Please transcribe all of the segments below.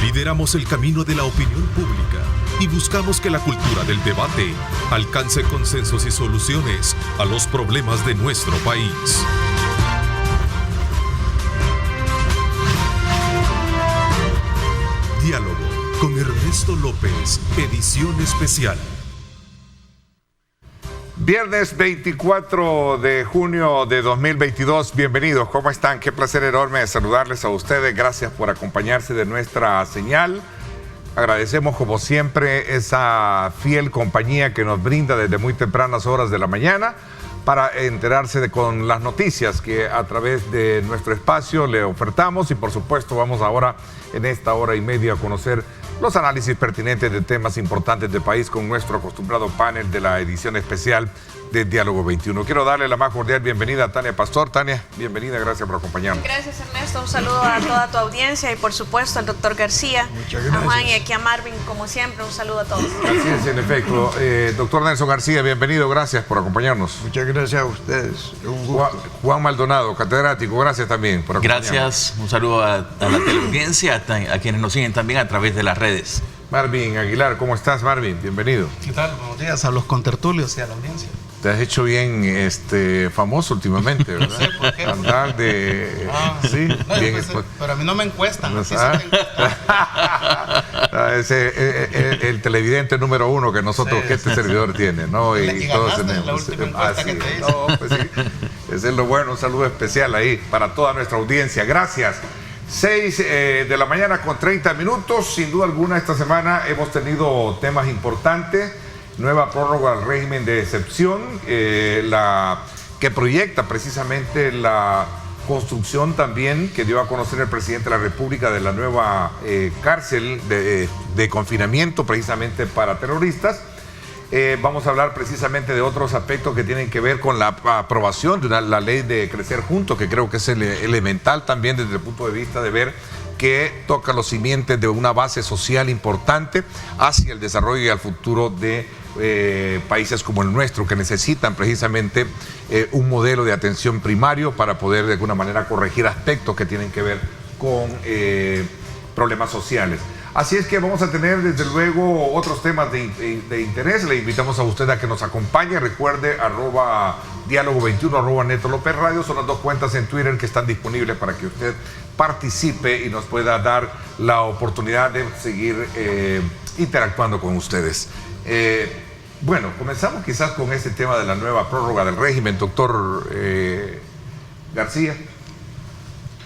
Lideramos el camino de la opinión pública y buscamos que la cultura del debate alcance consensos y soluciones a los problemas de nuestro país. Diálogo con Ernesto López, edición especial. Viernes 24 de junio de 2022, bienvenidos, ¿cómo están? Qué placer enorme saludarles a ustedes, gracias por acompañarse de nuestra señal. Agradecemos como siempre esa fiel compañía que nos brinda desde muy tempranas horas de la mañana para enterarse con las noticias que a través de nuestro espacio le ofertamos, y por supuesto vamos ahora en esta hora y media a conocer los análisis pertinentes de temas importantes del país con nuestro acostumbrado panel de la edición especial de Diálogo 21. Quiero darle la más cordial bienvenida a Tania Pastor. Tania, bienvenida, gracias por acompañarnos. Gracias, Ernesto. Un saludo a toda tu audiencia y por supuesto al doctor García, a Juan y aquí a Marvin, como siempre, un saludo a todos. Así es, en efecto. Doctor Nelson García, bienvenido, gracias por acompañarnos. Muchas gracias a ustedes, un gusto. Juan Maldonado, catedrático, gracias también por acompañarnos. Gracias, un saludo a la teleaudiencia, a quienes nos siguen también a través de las redes. Marvin Aguilar, ¿cómo estás, Marvin? Bienvenido. ¿Qué tal? Buenos días a los contertulios y a la audiencia. Te has hecho bien famoso últimamente, ¿verdad? No sé por qué. Andar de... sí, no, bien pero a mí no me encuestan. Es el televidente número uno que nosotros, sí, que este servidor tiene, ¿no? Y todos ganaste tenemos. la última encuesta que te hice. No, pues sí. Ese es lo bueno, un saludo especial ahí para toda nuestra audiencia. Gracias. 6 de la mañana con 30 minutos. Sin duda alguna, esta semana hemos tenido temas importantes. Nueva prórroga al régimen de excepción, que proyecta precisamente la construcción también que dio a conocer el presidente de la República de la nueva cárcel de confinamiento precisamente para terroristas. Vamos a hablar precisamente de otros aspectos que tienen que ver con la aprobación de la ley de Crecer Juntos, que creo que es elemental también desde el punto de vista de ver que toca los cimientos de una base social importante hacia el desarrollo y al futuro de países como el nuestro, que necesitan precisamente un modelo de atención primario para poder de alguna manera corregir aspectos que tienen que ver con problemas sociales. Así es que vamos a tener desde luego otros temas de interés. Le invitamos a usted a que nos acompañe. Recuerde @diálogo21, @Neto López Radio. Son las dos cuentas en Twitter que están disponibles para que usted participe y nos pueda dar la oportunidad de seguir interactuando con ustedes. Bueno, comenzamos quizás con este tema de la nueva prórroga del régimen, doctor García.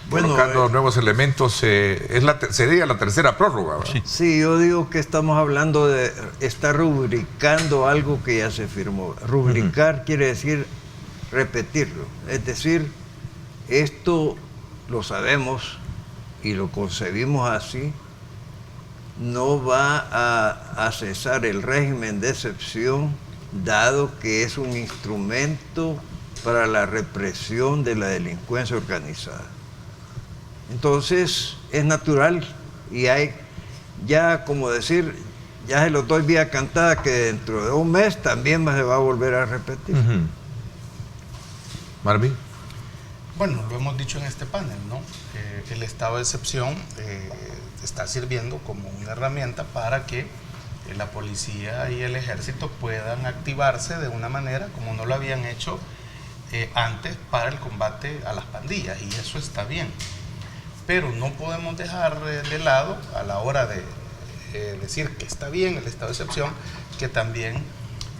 Bueno, colocando nuevos elementos, sería la tercera prórroga, ¿verdad? Sí, yo digo que estamos hablando de estar rubricando algo que ya se firmó. Rubricar quiere decir repetirlo, es decir, esto lo sabemos y lo concebimos así, no va a cesar el régimen de excepción, dado que es un instrumento para la represión de la delincuencia organizada. Entonces es natural y hay ya, como decir, ya se lo doy vía cantada que dentro de un mes también se va a volver a repetir. Marvin. Bueno, lo hemos dicho en este panel, ¿no? El estado de excepción está sirviendo como una herramienta para que la policía y el ejército puedan activarse de una manera como no lo habían hecho antes para el combate a las pandillas, y eso está bien. Pero no podemos dejar de lado, a la hora de decir que está bien el estado de excepción, que también,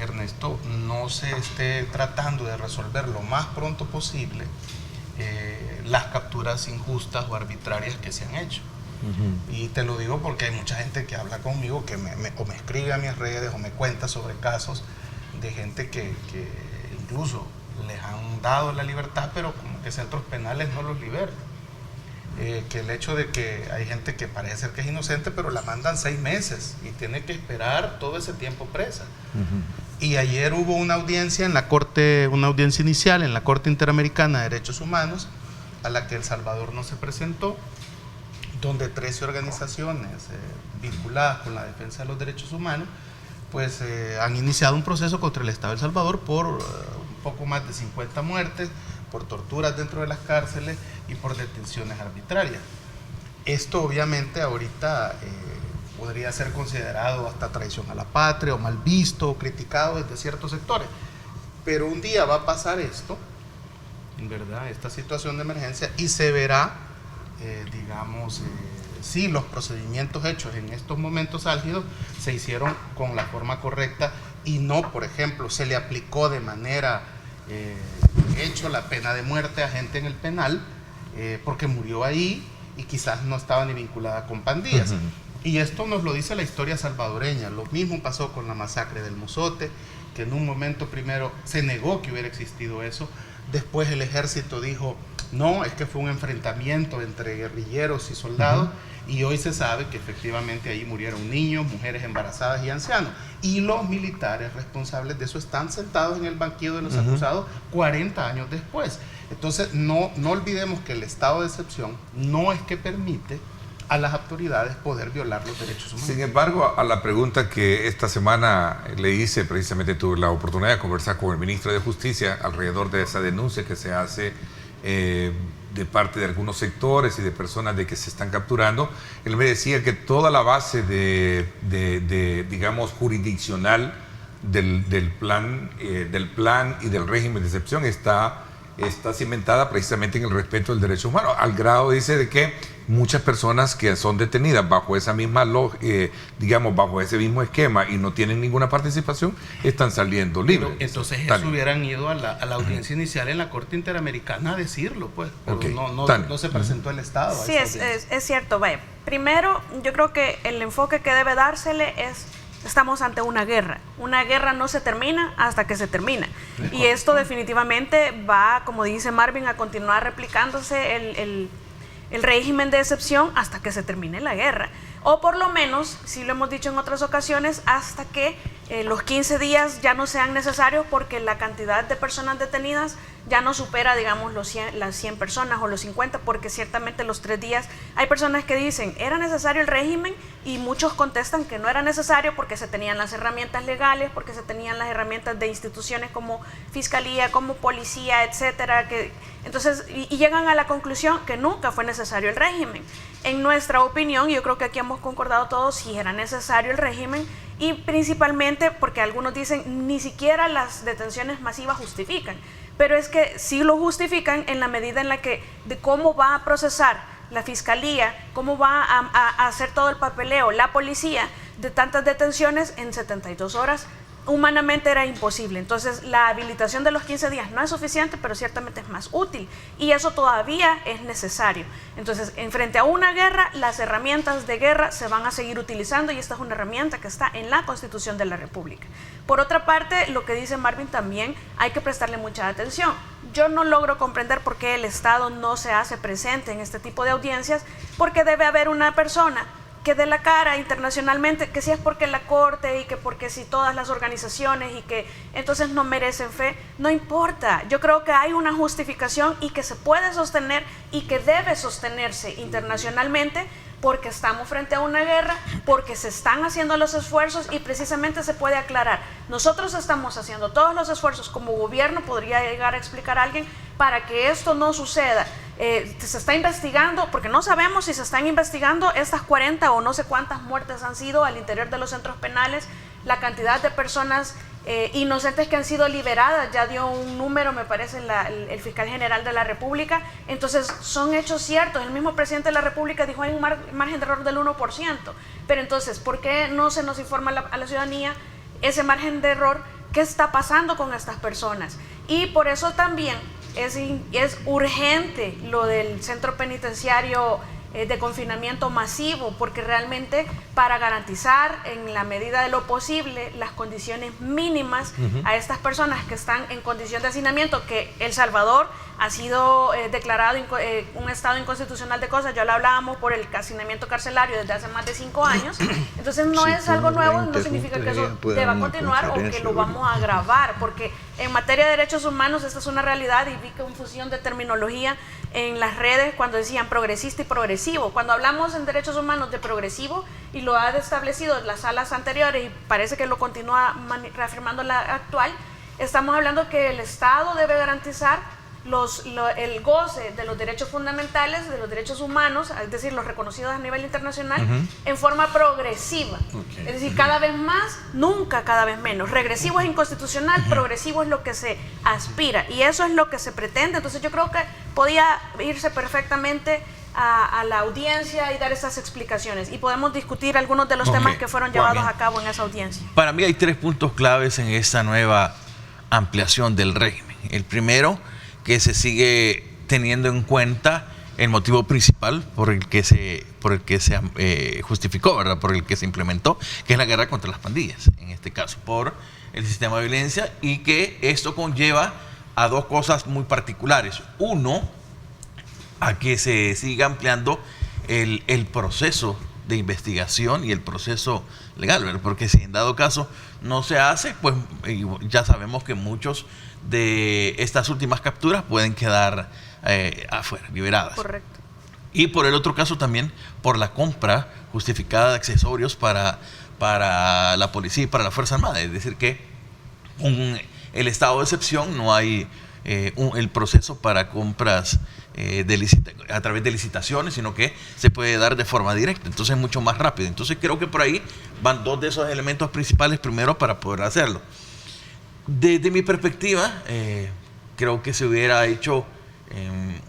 Ernesto, no se esté tratando de resolver lo más pronto posible las capturas injustas o arbitrarias que se han hecho. Y te lo digo porque hay mucha gente que habla conmigo, que o me escribe a mis redes o me cuenta sobre casos de gente que incluso les han dado la libertad, pero como que centros penales no los liberan. Que el hecho de que hay gente que parece ser que es inocente, pero la mandan 6 meses y tiene que esperar todo ese tiempo presa. Y ayer hubo una audiencia en la Corte, una audiencia inicial en la Corte Interamericana de Derechos Humanos, a la que El Salvador no se presentó, donde 13 organizaciones vinculadas con la defensa de los derechos humanos, pues han iniciado un proceso contra el Estado de El Salvador por un poco más de 50 muertes, por torturas dentro de las cárceles y por detenciones arbitrarias. Esto obviamente ahorita podría ser considerado hasta traición a la patria o mal visto o criticado desde ciertos sectores. Pero un día va a pasar esto, ¿verdad? Esta situación de emergencia, y se verá, si los procedimientos hechos en estos momentos álgidos se hicieron con la forma correcta y no, por ejemplo, se le aplicó de manera hecho la pena de muerte a gente en el penal porque murió ahí y quizás no estaba ni vinculada con pandillas. Y esto nos lo dice la historia salvadoreña. Lo mismo pasó con la masacre del Mozote, que en un momento primero se negó que hubiera existido eso. Después el ejército dijo, no, es que fue un enfrentamiento entre guerrilleros y soldados. Y hoy se sabe que efectivamente ahí murieron niños, mujeres embarazadas y ancianos. Y los militares responsables de eso están sentados en el banquillo de los acusados 40 años después. Entonces, no olvidemos que el estado de excepción no es que permite a las autoridades poder violar los derechos humanos. Sin embargo, a la pregunta que esta semana le hice, precisamente tuve la oportunidad de conversar con el ministro de Justicia alrededor de esa denuncia que se hace de parte de algunos sectores y de personas de que se están capturando. Él me decía que toda la base digamos, jurisdiccional del plan y del régimen de excepción está cimentada precisamente en el respeto del derecho humano, al grado, dice, de que muchas personas que son detenidas bajo esa misma bajo ese mismo esquema y no tienen ninguna participación, están saliendo libres. Pero entonces eso hubieran ido a la audiencia inicial en la Corte Interamericana a decirlo, pues, pero no se presentó el Estado. Sí, es cierto. Vaya, primero, yo creo que el enfoque que debe dársele es: estamos ante una guerra. Una guerra no se termina hasta que se termina. Y esto definitivamente va, como dice Marvin, a continuar replicándose el régimen de excepción hasta que se termine la guerra. O por lo menos, si lo hemos dicho en otras ocasiones, hasta que los 15 días ya no sean necesarios, porque la cantidad de personas detenidas ya no supera, digamos, las 100 personas o los 50, porque ciertamente los 3 días, hay personas que dicen, ¿era necesario el régimen? Y muchos contestan que no era necesario porque se tenían las herramientas legales, porque se tenían las herramientas de instituciones como fiscalía, como policía, etcétera, entonces, y llegan a la conclusión que nunca fue necesario el régimen. En nuestra opinión, yo creo que aquí hemos concordado todos, si era necesario el régimen, y principalmente porque algunos dicen ni siquiera las detenciones masivas justifican, pero es que sí lo justifican en la medida en la que de cómo va a procesar la fiscalía, cómo va a hacer todo el papeleo, la policía, de tantas detenciones en 72 horas, humanamente era imposible. Entonces la habilitación de los 15 días no es suficiente, pero ciertamente es más útil, y eso todavía es necesario. Entonces, en frente a una guerra, las herramientas de guerra se van a seguir utilizando, y esta es una herramienta que está en la Constitución de la República. Por otra parte, lo que dice Marvin también hay que prestarle mucha atención. Yo no logro comprender por qué el Estado no se hace presente en este tipo de audiencias, porque debe haber una persona que dé la cara internacionalmente, que si es porque la Corte y que porque si todas las organizaciones y que entonces no merecen fe, no importa. Yo creo que hay una justificación y que se puede sostener y que debe sostenerse internacionalmente, porque estamos frente a una guerra, porque se están haciendo los esfuerzos, y precisamente se puede aclarar. Nosotros estamos haciendo todos los esfuerzos como gobierno, podría llegar a explicar a alguien, para que esto no suceda. Se está investigando, porque no sabemos si se están investigando estas 40 o no sé cuántas muertes han sido al interior de los centros penales, la cantidad de personas inocentes que han sido liberadas, ya dio un número, me parece, el fiscal general de la República. Entonces son hechos ciertos. El mismo presidente de la República dijo hay un margen de error del 1%, pero entonces, ¿por qué no se nos informa a la ciudadanía ese margen de error? ¿Qué está pasando con estas personas? Y por eso también es urgente lo del centro penitenciario de confinamiento masivo, porque realmente para garantizar en la medida de lo posible las condiciones mínimas a estas personas que están en condición de hacinamiento, que El Salvador ha sido declarado un estado inconstitucional de cosas, ya lo hablábamos, por el hacinamiento carcelario desde hace más de 5 años, entonces no es algo nuevo, no significa que eso deba continuar o que lo vamos a agravar, porque en materia de derechos humanos esta es una realidad, y vi confusión de terminología en las redes cuando decían progresista y progresivo. Cuando hablamos en derechos humanos de progresivo, y lo ha establecido en las salas anteriores y parece que lo continúa reafirmando la actual, estamos hablando que el Estado debe garantizar el goce de los derechos fundamentales, de los derechos humanos, es decir, los reconocidos a nivel internacional, en forma progresiva. Es decir, cada vez más, nunca cada vez menos. Regresivo es inconstitucional, progresivo es lo que se aspira, y eso es lo que se pretende. Entonces yo creo que podía irse perfectamente a la audiencia y dar esas explicaciones, y podemos discutir algunos de los temas que fueron llevados a cabo en esa audiencia. Para mí hay 3 puntos claves en esta nueva ampliación del régimen. El primero, que se sigue teniendo en cuenta el motivo principal por el que se justificó, ¿verdad? Por el que se implementó, que es la guerra contra las pandillas, en este caso, por el sistema de violencia, y que esto conlleva a 2 cosas muy particulares. Uno, a que se siga ampliando el proceso de investigación y el proceso legal, ¿verdad? Porque si en dado caso no se hace, pues ya sabemos que muchos de estas últimas capturas pueden quedar afuera, liberadas. Correcto. Y por el otro caso también por la compra justificada de accesorios para la policía y para la Fuerza Armada. Es decir, que el estado de excepción no hay el proceso para compras a través de licitaciones, sino que se puede dar de forma directa, entonces es mucho más rápido. Entonces creo que por ahí van 2 de esos elementos principales primero para poder hacerlo. Desde mi perspectiva, creo que se hubiera hecho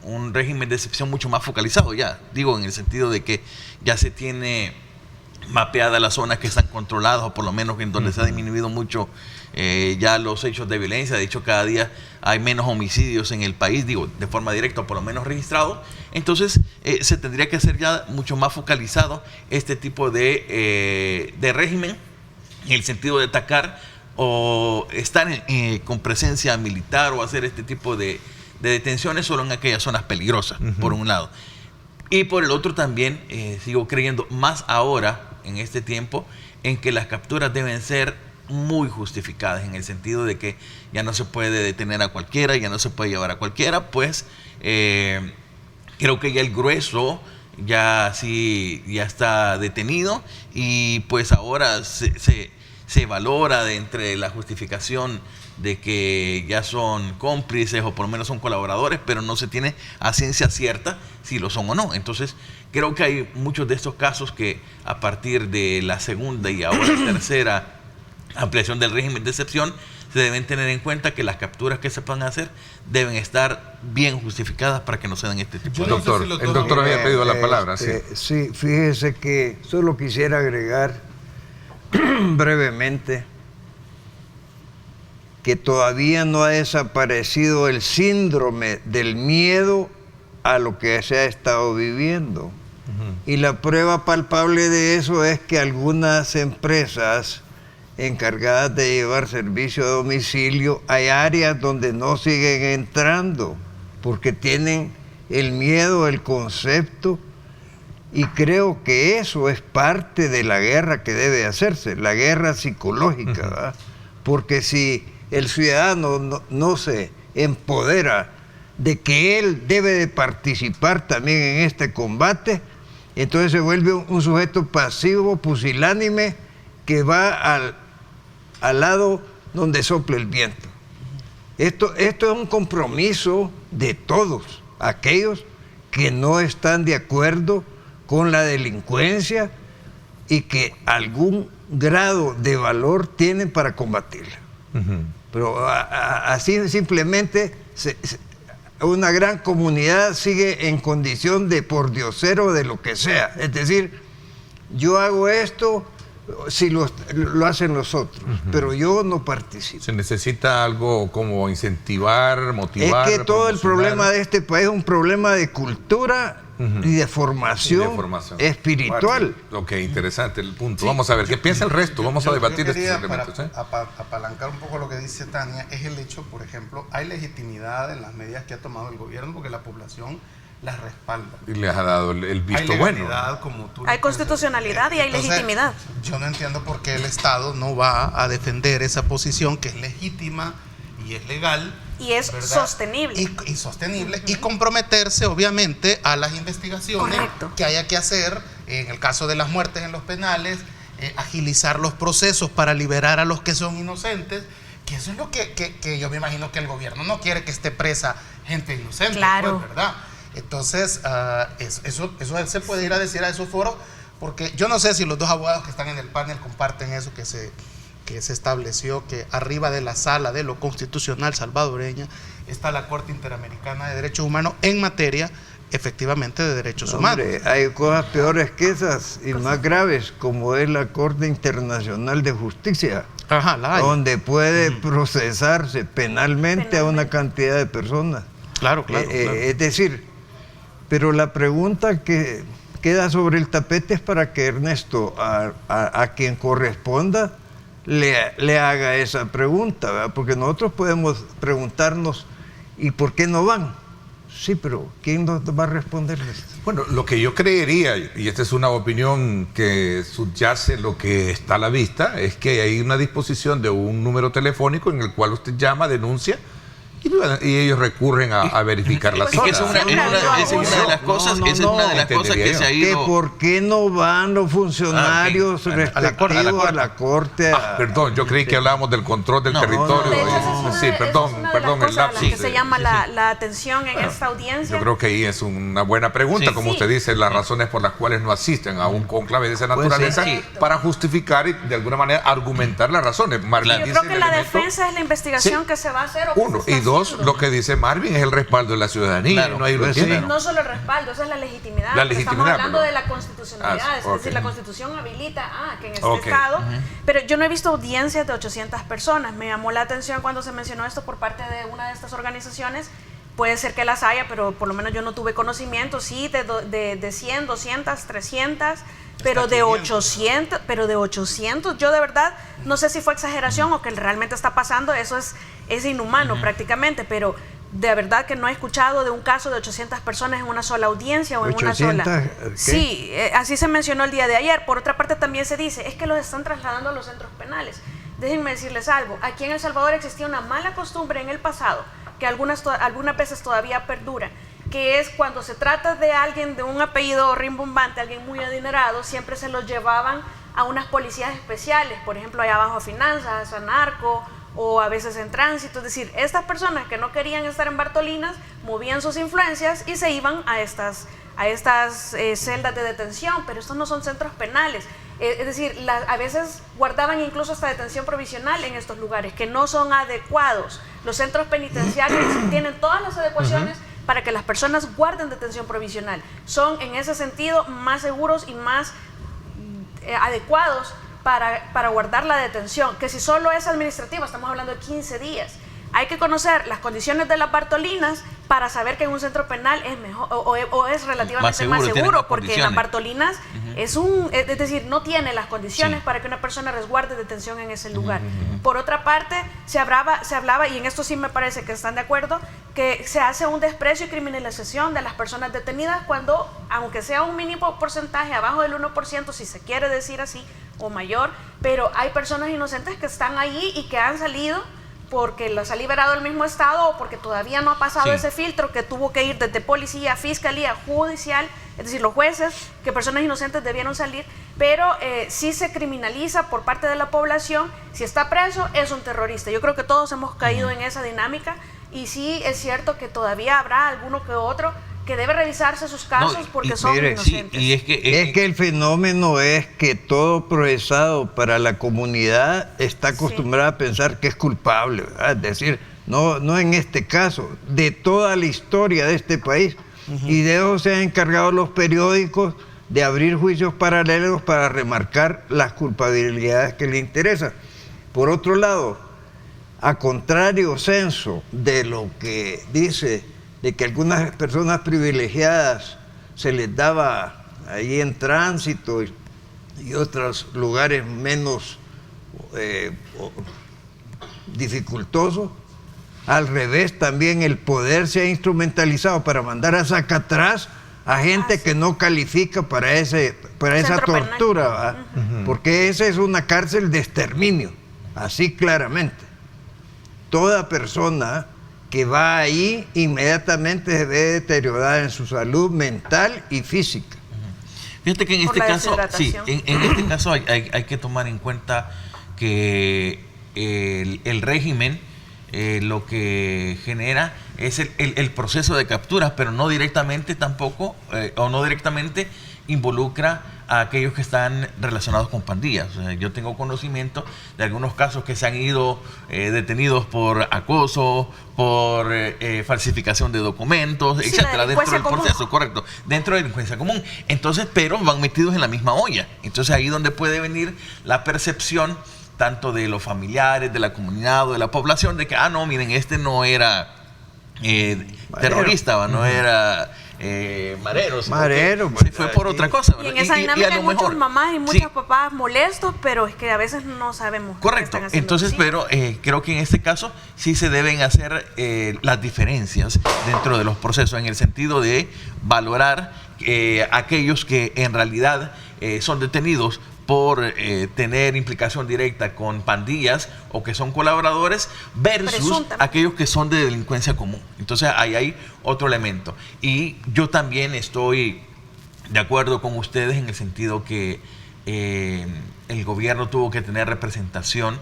un régimen de excepción mucho más focalizado, ya digo, en el sentido de que ya se tiene mapeadas las zonas que están controladas, o por lo menos en donde se ha disminuido mucho ya los hechos de violencia. De hecho, cada día hay menos homicidios en el país, digo, de forma directa o por lo menos registrados. Entonces se tendría que hacer ya mucho más focalizado este tipo de régimen, en el sentido de atacar o estar con presencia militar, o hacer este tipo de detenciones solo en aquellas zonas peligrosas, por un lado. Y por el otro también sigo creyendo, más ahora en este tiempo, en que las capturas deben ser muy justificadas, en el sentido de que ya no se puede detener a cualquiera, ya no se puede llevar a cualquiera, pues creo que ya el grueso ya está detenido, y pues ahora se valora de entre la justificación de que ya son cómplices o por lo menos son colaboradores, pero no se tiene a ciencia cierta si lo son o no. Entonces creo que hay muchos de estos casos que a partir de la segunda y ahora tercera ampliación del régimen de excepción se deben tener en cuenta que las capturas que se puedan hacer deben estar bien justificadas para que no se den este tipo de... Doctor, el doctor había pedido la palabra. Sí, fíjese que solo quisiera agregar brevemente que todavía no ha desaparecido el síndrome del miedo a lo que se ha estado viviendo. Y la prueba palpable de eso es que algunas empresas encargadas de llevar servicio a domicilio, hay áreas donde no siguen entrando porque tienen el miedo, el concepto, y creo que eso es parte de la guerra que debe hacerse, la guerra psicológica, ¿verdad? Porque si el ciudadano no se empodera de que él debe de participar también en este combate, entonces se vuelve un sujeto pasivo, pusilánime, que va al lado donde sople el viento. Esto es un compromiso de todos aquellos que no están de acuerdo con la delincuencia y que algún grado de valor tienen para combatirla. Pero así simplemente una gran comunidad sigue en condición de pordiosero de lo que sea. Es decir, yo hago esto si lo hacen los otros, pero yo no participo. Se necesita algo como incentivar, motivar. Es que todo el problema de este país es un problema de cultura y de formación, espiritual. Ok, interesante el punto. Sí, vamos a ver, ¿qué piensa el resto? Vamos a debatir estos elementos. Para apalancar un poco lo que dice Tania, es el hecho, por ejemplo, hay legitimidad en las medidas que ha tomado el gobierno porque la población las respalda. Y les ha dado el visto bueno. Hay constitucionalidad y hay legitimidad. Yo no entiendo por qué el Estado no va a defender esa posición que es legítima y es legal. Y es sostenible. Y sostenible, y comprometerse obviamente a las investigaciones que haya que hacer, en el caso de las muertes en los penales, agilizar los procesos para liberar a los que son inocentes, Que eso es lo que yo me imagino que el gobierno no quiere que esté presa gente inocente, Claro. pues, ¿verdad? Entonces, eso él se puede ir a decir a esos foros, porque yo no sé si los dos abogados que están en el panel comparten eso que se estableció, que arriba de la sala de lo constitucional salvadoreña está la Corte Interamericana de Derechos Humanos en materia, efectivamente, de derechos humanos. Hombre, hay cosas peores que esas y más graves, como es la Corte Internacional de Justicia, Ajá, la hay. donde puede procesarse penalmente a una cantidad de personas. Claro, claro. Es decir, pero la pregunta que queda sobre el tapete es para que Ernesto, a quien corresponda, le haga esa pregunta, ¿verdad? Porque nosotros podemos preguntarnos, ¿y por qué no van? Sí, pero ¿quién nos va a responderles? Bueno, lo que yo creería, y esta es una opinión que subyace lo que está a la vista, es que hay una disposición de un número telefónico en el cual usted llama, denuncia, y ellos recurren a verificar la Es que zona. esa es una de las cosas, esa es una de las cosas que se ha Que ido. por qué no van los funcionarios ok. respectivos a la corte. Perdón, yo creí que hablábamos del control del territorio. De hecho, esa es una Sí, de- perdón, esa es una de las perdón, el cosas a las lapsus. que se llama la atención en esta audiencia. Yo creo que ahí es una buena pregunta, Sí. como Sí. usted dice, las razones por las cuales no asisten a un conclave de esa Pues naturaleza sí. para justificar y de alguna manera argumentar las razones. Marvin Claro. Yo dice creo que el la elemento- defensa es la investigación Sí. que se va a hacer. O que Uno, se y está dos, haciendo. lo que dice Marvin es el respaldo de la ciudadanía. Claro. No hay Pues lo sí. tiene. No solo el respaldo, esa es la legitimidad. La porque legitimidad, Estamos hablando pero- de la constitucionalidad. ok. Es decir, la Constitución habilita que en este Ok. estado. Pero yo no he visto audiencias de 800 personas. Me llamó la atención cuando se mencionó esto por parte de una de estas organizaciones. Puede ser que las haya, pero por lo menos yo no tuve conocimiento. Sí, de 100, 200, 300. Pero de 800, yo de verdad no sé si fue exageración o que realmente está pasando. Eso es inhumano prácticamente, pero de verdad que no he escuchado de un caso de 800 personas en una sola audiencia o en una 800, sola. ¿qué? Sí, así se mencionó el día de ayer. Por otra parte también se dice, es que los están trasladando a los centros penales. Déjenme decirles algo, aquí en El Salvador existía una mala costumbre en el pasado, que algunas veces todavía perdura, que es cuando se trata de alguien de un apellido rimbombante, alguien muy adinerado, siempre se los llevaban a unas policías especiales, por ejemplo allá abajo a finanzas, a narco, o a veces en tránsito. Es decir, estas personas que no querían estar en Bartolinas movían sus influencias y se iban a estas celdas de detención, pero estos no son centros penales. Es decir, a veces guardaban incluso hasta detención provisional en estos lugares, que no son adecuados. Los centros penitenciarios tienen todas las adecuaciones para que las personas guarden detención provisional. Son en ese sentido más seguros y más adecuados para guardar la detención, que si solo es administrativa, estamos hablando de 15 días. Hay que conocer las condiciones de las Bartolinas para saber que en un centro penal es mejor o es relativamente más tiene seguro, más porque en las condiciones. Bartolinas es decir, no tiene las condiciones para que una persona resguarde detención en ese lugar. Por otra parte, se hablaba, y en esto sí me parece que están de acuerdo, que se hace un desprecio y criminalización de las personas detenidas cuando, aunque sea un mínimo porcentaje, abajo del 1%, si se quiere decir así, o mayor, pero hay personas inocentes que están ahí y que han salido porque los ha liberado el mismo Estado o porque todavía no ha pasado ese filtro que tuvo que ir desde policía, fiscalía, judicial, es decir, los jueces, que personas inocentes debieron salir, pero sí se criminaliza por parte de la población. Si está preso, es un terrorista. Yo creo que todos hemos caído en esa dinámica y sí es cierto que todavía habrá alguno que otro que debe revisarse sus casos porque son mire, inocentes. Y es que el fenómeno es que todo procesado para la comunidad está acostumbrado a pensar que es culpable, ¿verdad? Es decir, no en este caso, de toda la historia de este país. Y de eso se han encargado los periódicos de abrir juicios paralelos para remarcar las culpabilidades que le interesan. Por otro lado, a contrario censo de lo que dice de que algunas personas privilegiadas se les daba ahí en tránsito y otros lugares menos dificultosos, al revés también el poder se ha instrumentalizado para mandar a sacatrás a gente que no califica para esa tortura, ¿verdad? Porque esa es una cárcel de exterminio, así claramente. Toda persona que va ahí inmediatamente se ve deteriorada en su salud mental y física. fíjate que en Por este la caso, sí, deshidratación. en este caso hay que tomar en cuenta que el régimen lo que genera es el proceso de captura, pero no directamente tampoco, o no directamente involucra a aquellos que están relacionados con pandillas. O sea, yo tengo conocimiento de algunos casos que se han ido detenidos por acoso, por falsificación de documentos, Sí, etcétera, la dentro del delincuencia proceso, correcto, dentro de la delincuencia común. Entonces, pero van metidos en la misma olla. Entonces, ahí donde puede venir la percepción tanto de los familiares, de la comunidad o de la población, de que, no, miren, este no era terrorista, no era marero, se fue por otra cosa. Y en esa dinámica hay muchas mamás y muchos papás molestos, pero es que a veces no sabemos. Correcto. Entonces, pero creo que en este caso sí se deben hacer las diferencias dentro de los procesos, en el sentido de valorar aquellos que en realidad son detenidos por tener implicación directa con pandillas o que son colaboradores versus aquellos que son de delincuencia común. Entonces ahí hay otro elemento. Y yo también estoy de acuerdo con ustedes en el sentido que el gobierno tuvo que tener representación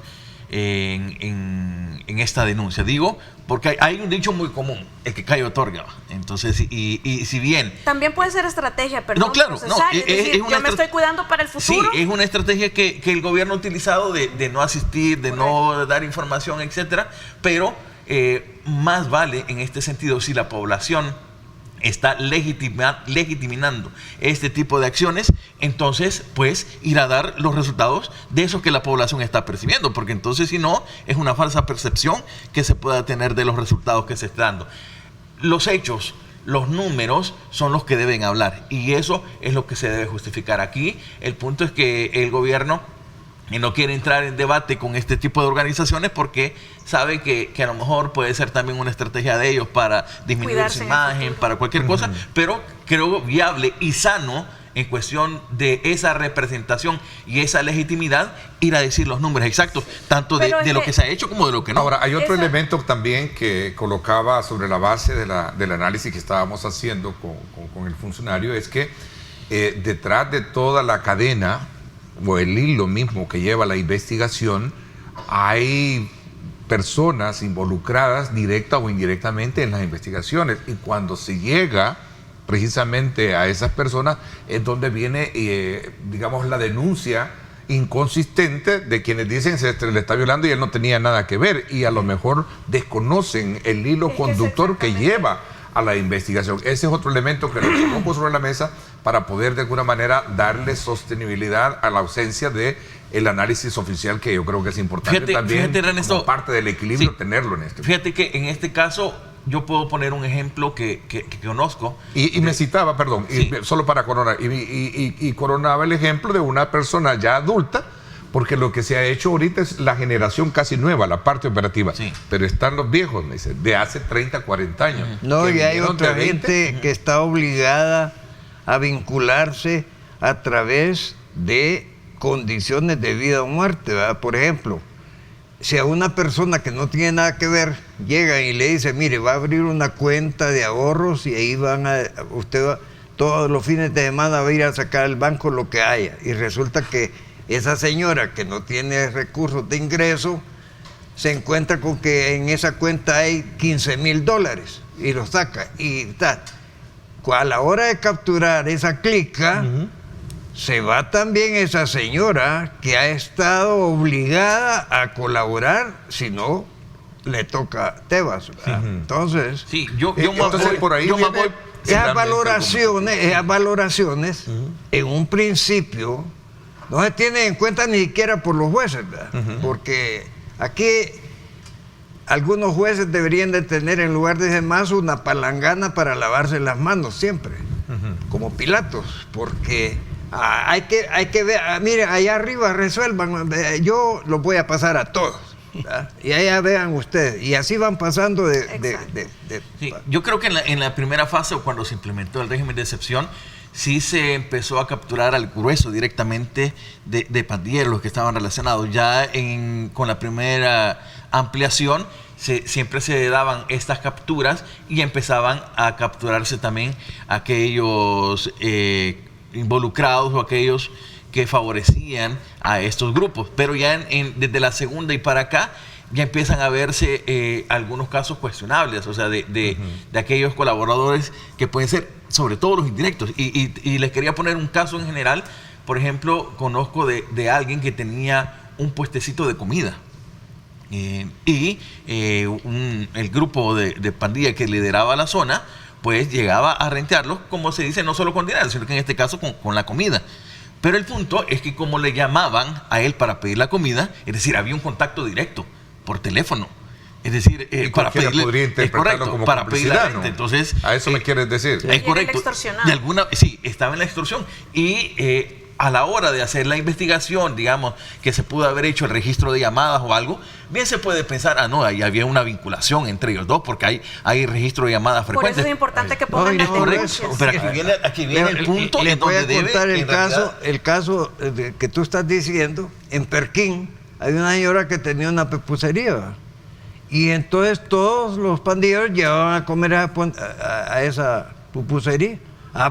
en esta denuncia. Digo, porque hay un dicho muy común, el que cae otorga. Entonces, y si bien... También puede ser estrategia, perdón, no, claro, no, es decir, yo me estoy cuidando para el futuro. Sí, es una estrategia que el gobierno ha utilizado de no asistir, de no dar información, etcétera, pero más vale en este sentido si la población está legitimando este tipo de acciones, entonces pues ir a dar los resultados de eso que la población está percibiendo, porque entonces si no es una falsa percepción que se pueda tener de los resultados que se están dando. Los hechos, los números son los que deben hablar y eso es lo que se debe justificar. Aquí el punto es que el gobierno no quiere entrar en debate con este tipo de organizaciones porque sabe que a lo mejor puede ser también una estrategia de ellos para disminuir cuidarse su imagen, para cualquier cosa, pero creo viable y sano en cuestión de esa representación y esa legitimidad, ir a decir los números exactos, tanto de lo que se ha hecho como de lo que no. Ahora, hay otro elemento también que colocaba sobre la base del análisis que estábamos haciendo con el funcionario, es que detrás de toda la cadena o el hilo mismo que lleva la investigación, hay personas involucradas directa o indirectamente en las investigaciones, y cuando se llega precisamente a esas personas es donde viene digamos la denuncia inconsistente de quienes dicen se le está violando y él no tenía nada que ver, y a lo mejor desconocen el hilo conductor que lleva a la investigación. Ese es otro elemento que lo pongo sobre la mesa para poder de alguna manera darle sostenibilidad a la ausencia de el análisis oficial, que yo creo que es importante también, Ernesto, como parte del equilibrio, tenerlo en este. Fíjate que en este caso yo puedo poner un ejemplo que conozco. Y me citaba, perdón, solo para coronar, y coronaba el ejemplo de una persona ya adulta, porque lo que se ha hecho ahorita es la generación casi nueva, la parte operativa. Sí. Pero están los viejos, me dice, de hace 30, 40 años. No, y hay otra gente que está obligada a vincularse a través de condiciones de vida o muerte, ¿verdad? Por ejemplo, si a una persona que no tiene nada que ver llega y le dice, mire, va a abrir una cuenta de ahorros y ahí usted va, todos los fines de semana va a ir a sacar al banco lo que haya, y resulta que esa señora que no tiene recursos de ingreso se encuentra con que en esa cuenta hay $15,000 y lo saca, y a la hora de capturar esa clica, se va también esa señora que ha estado obligada a colaborar, si no le toca Tebas. Entonces, sí, entonces por ahí esas valoraciones en un principio no se tienen en cuenta ni siquiera por los jueces, ¿verdad? Porque aquí algunos jueces deberían de tener, en lugar de ese mazo, una palangana para lavarse las manos siempre, como Pilatos, porque hay que ver, mire, allá arriba resuelvan, yo los voy a pasar a todos, ¿verdad? Y allá vean ustedes, y así van pasando sí, yo creo que en la primera fase, o cuando se implementó el régimen de excepción, sí se empezó a capturar al grueso directamente de pandilleros, los que estaban relacionados. Ya con la primera ampliación siempre se daban estas capturas y empezaban a capturarse también aquellos involucrados o aquellos que favorecían a estos grupos. Pero ya desde la segunda y para acá, ya empiezan a verse algunos casos cuestionables, o sea, de aquellos colaboradores que pueden ser, sobre todo los indirectos. Y les quería poner un caso en general. Por ejemplo, conozco de alguien que tenía un puestecito de comida. El grupo de pandilla que lideraba la zona, pues llegaba a rentearlo, como se dice, no solo con dinero, sino que en este caso con la comida. Pero el punto es que como le llamaban a él para pedir la comida, es decir, había un contacto directo por teléfono. Es decir, para pedirle, podría interpretarlo como para pedir la complicidad, renta. ¿no? Entonces, a eso me quieres decir. es correcto. Sí, estaba en la extorsión. Y a la hora de hacer la investigación, digamos, que se pudo haber hecho el registro de llamadas o algo, bien se puede pensar, no, ahí había una vinculación entre ellos dos, porque hay registro de llamadas frecuentes. Por eso es importante que pongan las denuncias. Pero aquí viene el punto le en voy donde a contar debe, el caso que tú estás diciendo. En Perquín hay una señora que tenía una pupusería, y entonces todos los pandilleros llevaban a comer a esa pupusería.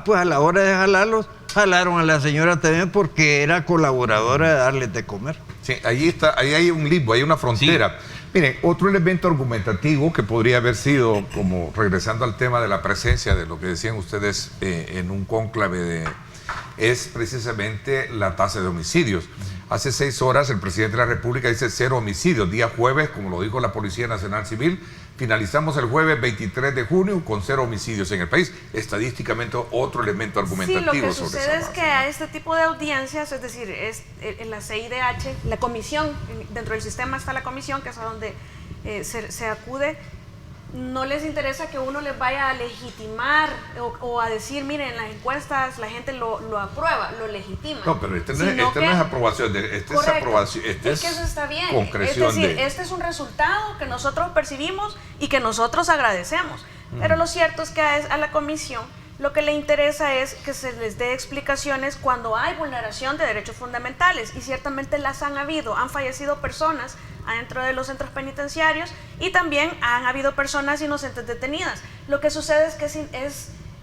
Pues a la hora de jalarlos, jalaron a la señora también porque era colaboradora de darles de comer. Sí, ahí hay un limbo, hay una frontera. Sí. Miren, otro elemento argumentativo que podría haber sido, como regresando al tema de la presencia de lo que decían ustedes en un cónclave, es precisamente la tasa de homicidios. Hace 6 horas el presidente de la República dice 0 homicidios. Día jueves, como lo dijo la Policía Nacional Civil, finalizamos el jueves 23 de junio con 0 homicidios en el país. Estadísticamente, otro elemento argumentativo sobre esa base. Sí, lo que sucede es que a este tipo de audiencias, es decir, en la CIDH, la comisión, dentro del sistema está la comisión, que es a donde se acude, no les interesa que uno les vaya a legitimar o a decir, miren, en las encuestas la gente lo aprueba, lo legitima. No, pero este no es aprobación, este es aprobación, es que eso está bien. Concreción. Es decir, este es un resultado que nosotros percibimos y que nosotros agradecemos. Pero lo cierto es que a la comisión lo que le interesa es que se les dé explicaciones cuando hay vulneración de derechos fundamentales, y ciertamente las han habido. Han fallecido personas adentro de los centros penitenciarios y también han habido personas inocentes detenidas. Lo que sucede es que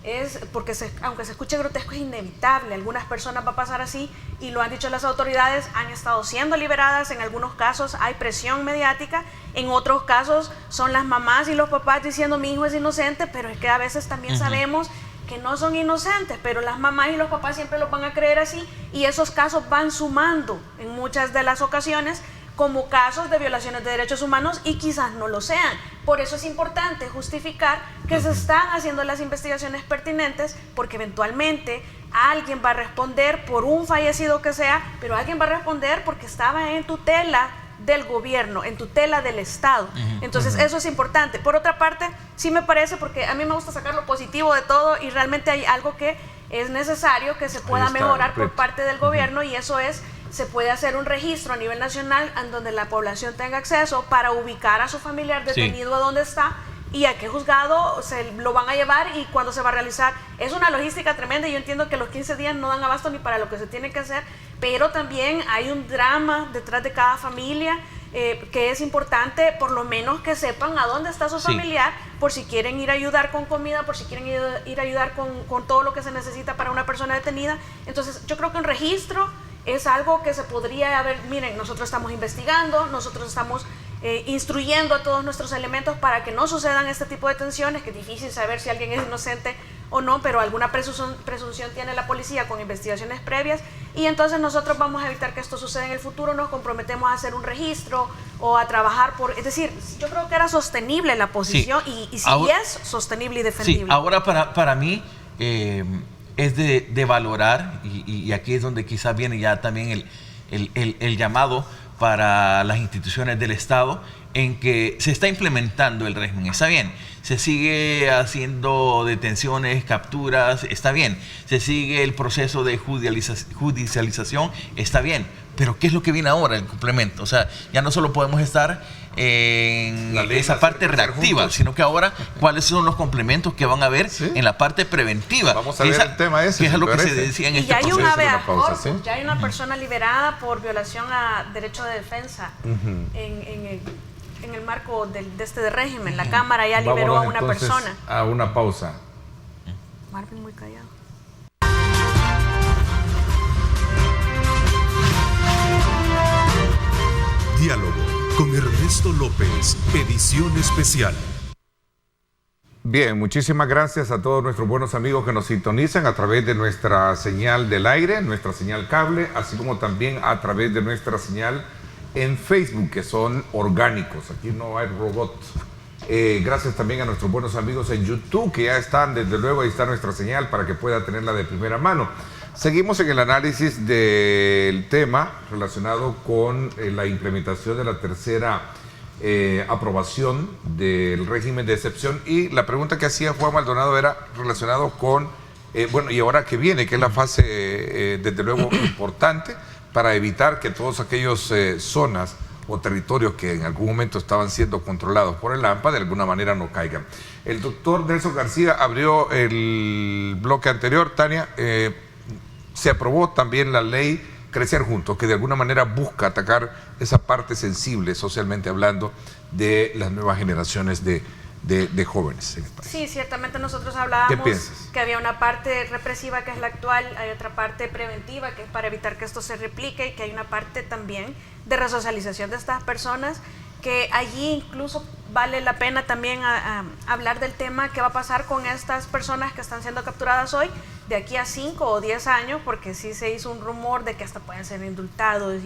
es porque aunque se escuche grotesco, es inevitable. Algunas personas va a pasar así, y lo han dicho las autoridades, han estado siendo liberadas. En algunos casos hay presión mediática, en otros casos son las mamás y los papás diciendo mi hijo es inocente, pero es que a veces también sabemos que no son inocentes, pero las mamás y los papás siempre los van a creer así, y esos casos van sumando en muchas de las ocasiones como casos de violaciones de derechos humanos, y quizás no lo sean. Por eso es importante justificar que se están haciendo las investigaciones pertinentes, porque eventualmente alguien va a responder por un fallecido que sea, pero alguien va a responder porque estaba en tutela del gobierno, en tutela del Estado. Entonces eso es importante. Por otra parte, sí me parece, porque a mí me gusta sacar lo positivo de todo, y realmente hay algo que es necesario que se pueda mejorar por parte del gobierno, y eso es, se puede hacer un registro a nivel nacional en donde la población tenga acceso para ubicar a su familiar detenido a dónde está y a qué juzgado se lo van a llevar y cuándo se va a realizar. Es una logística tremenda, y yo entiendo que los 15 días no dan abasto ni para lo que se tiene que hacer, pero también hay un drama detrás de cada familia, que es importante por lo menos que sepan a dónde está su familiar, por si quieren ir a ayudar con comida, por si quieren ir a ayudar con todo lo que se necesita para una persona detenida. Entonces yo creo que un registro es algo que se podría haber, miren, nosotros estamos investigando, nosotros estamos instruyendo a todos nuestros elementos para que no sucedan este tipo de tensiones, que es difícil saber si alguien es inocente o no, pero alguna presunción tiene la policía con investigaciones previas, y entonces nosotros vamos a evitar que esto suceda en el futuro. Nos comprometemos a hacer un registro o a trabajar es decir, yo creo que era sostenible la posición, y sí ahora, es sostenible y defendible. Sí, ahora para mí es de valorar, y aquí es donde quizás viene ya también el llamado para las instituciones del Estado, en que se está implementando el régimen. Está bien, se sigue haciendo detenciones, capturas, está bien, se sigue el proceso de judicialización, está bien, pero ¿qué es lo que viene ahora, el complemento? O sea, ya no solo podemos estar en esa parte reactiva, sino que ahora cuáles son los complementos que van a haber en la parte preventiva. Vamos a ver el tema ese. Que es lo que se decía en este proceso. Y ya hay un habeas corpus, ya hay una persona liberada por violación a derecho de defensa en el marco de este régimen. La Cámara ya liberó a una persona. A una pausa. Marvin muy callado. Evaristo López, edición especial. Bien, muchísimas gracias a todos nuestros buenos amigos que nos sintonizan a través de nuestra señal del aire, nuestra señal cable, así como también a través de nuestra señal en Facebook, que son orgánicos. Aquí no hay robot. Gracias también a nuestros buenos amigos en YouTube, que ya están, desde luego, ahí está nuestra señal para que pueda tenerla de primera mano. Seguimos en el análisis del tema relacionado con la implementación de la tercera aprobación del régimen de excepción, y la pregunta que hacía Juan Maldonado era relacionado con, bueno, y ahora que viene, que es la fase, desde luego, importante para evitar que todos aquellos zonas o territorios que en algún momento estaban siendo controlados por el AMPA de alguna manera no caigan. El doctor Nelson García abrió el bloque anterior. Tania, se aprobó también la ley Crecer Juntos, que de alguna manera busca atacar esa parte sensible, socialmente hablando, de las nuevas generaciones de jóvenes en el país. Sí, ciertamente nosotros hablábamos que había una parte represiva que es la actual, hay otra parte preventiva que es para evitar que esto se replique, y que hay una parte también de resocialización de estas personas, que allí incluso vale la pena también hablar del tema que va a pasar con estas personas que están siendo capturadas hoy, de aquí a 5 o 10 años, porque sí se hizo un rumor de que hasta pueden ser indultados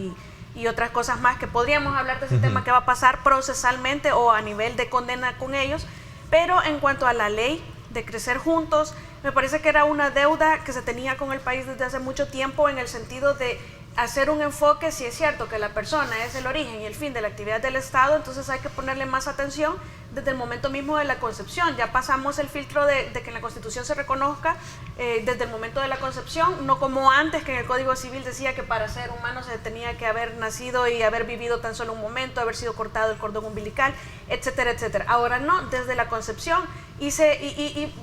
y otras cosas más, que podríamos hablar de ese tema que va a pasar procesalmente o a nivel de condena con ellos. Pero en cuanto a la ley de Crecer Juntos, me parece que era una deuda que se tenía con el país desde hace mucho tiempo, en el sentido de hacer un enfoque. Si es cierto que la persona es el origen y el fin de la actividad del Estado, entonces hay que ponerle más atención desde el momento mismo de la concepción. Ya pasamos el filtro de que en la Constitución se reconozca desde el momento de la concepción, no como antes, que en el Código Civil decía que para ser humano se tenía que haber nacido y haber vivido tan solo un momento, haber sido cortado el cordón umbilical, etcétera, etcétera. Ahora no, desde la concepción, y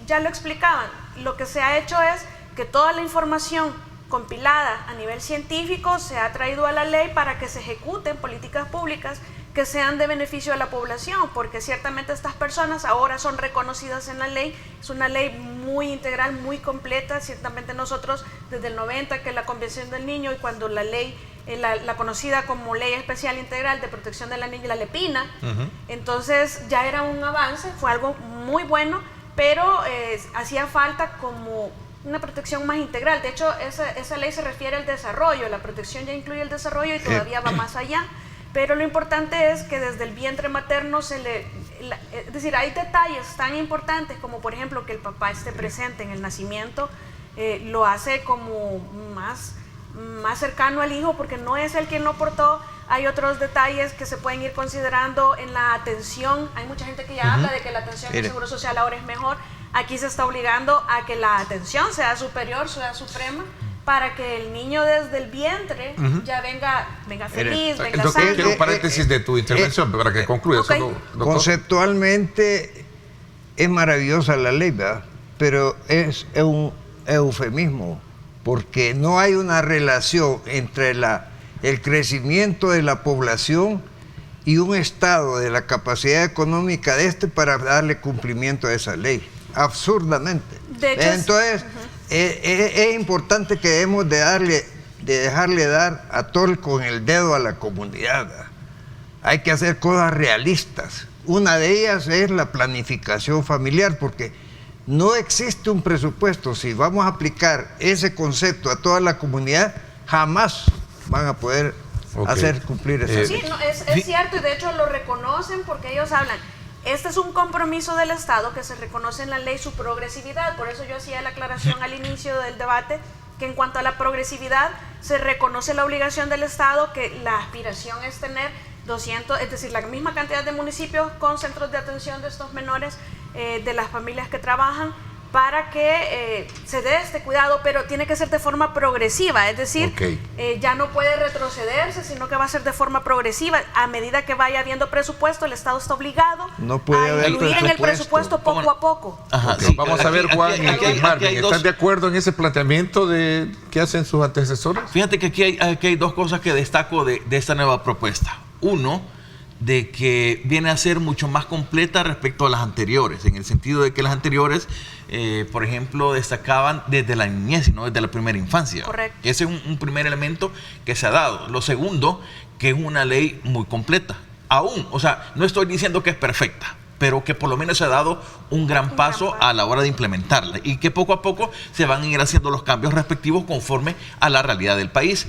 ya lo explicaban, lo que se ha hecho es que toda la información compilada a nivel científico se ha traído a la ley para que se ejecuten políticas públicas que sean de beneficio a la población, porque ciertamente estas personas ahora son reconocidas en la ley. Es una ley muy integral, muy completa. Ciertamente nosotros desde el 90, que es la Convención del Niño, y cuando la ley, la conocida como Ley Especial Integral de Protección de la Niña, la LEPINA, entonces ya era un avance, fue algo muy bueno, pero hacía falta como una protección más integral. De hecho, esa ley se refiere al desarrollo, la protección ya incluye el desarrollo y todavía va más allá. Pero lo importante es que desde el vientre materno es decir, hay detalles tan importantes como, por ejemplo, que el papá esté presente en el nacimiento, lo hace como más cercano al hijo, porque no es él quien lo portó. Hay otros detalles que se pueden ir considerando en la atención. Hay mucha gente que ya habla de que la atención del Seguro Social ahora es mejor. Aquí se está obligando a que la atención sea superior, sea suprema, para que el niño desde el vientre ya venga feliz, venga sano. Quiero un paréntesis de tu intervención para que concluya. Okay. Conceptualmente es maravillosa la ley, ¿verdad? Pero es un eufemismo, porque no hay una relación entre el crecimiento de la población y un estado de la capacidad económica de para darle cumplimiento a esa ley. Absurdamente. De hecho, entonces, es importante que debemos de dejarle dar a tol con el dedo a la comunidad, ¿verdad? Hay que hacer cosas realistas. Una de ellas es la planificación familiar, porque no existe un presupuesto. Si vamos a aplicar ese concepto a toda la comunidad, jamás van a poder hacer cumplir esa ley. Sí, no, es cierto, y de hecho lo reconocen, porque ellos hablan. Este es un compromiso del Estado que se reconoce en la ley, su progresividad. Por eso yo hacía la aclaración al inicio del debate, que en cuanto a la progresividad se reconoce la obligación del Estado, que la aspiración es tener 200, es decir, la misma cantidad de municipios con centros de atención de estos menores, de las familias que trabajan, para que se dé este cuidado, pero tiene que ser de forma progresiva, es decir, ya no puede retrocederse, sino que va a ser de forma progresiva. A medida que vaya habiendo presupuesto, el Estado está obligado a incluir en el presupuesto poco a poco. Ajá, sí. Vamos a ver, Juan y Marvin, ¿están de acuerdo en ese planteamiento que hacen sus antecesores? Fíjate que aquí hay dos cosas que destaco de esta nueva propuesta. Uno, de que viene a ser mucho más completa respecto a las anteriores, en el sentido de que las anteriores, por ejemplo, destacaban desde la niñez, no desde la primera infancia. Correcto. Ese es un primer elemento que se ha dado. Lo segundo, que es una ley muy completa. aún, o sea, no estoy diciendo que es perfecta, pero que por lo menos se ha dado un gran paso a la hora de implementarla y que poco a poco se van a ir haciendo los cambios respectivos conforme a la realidad del país.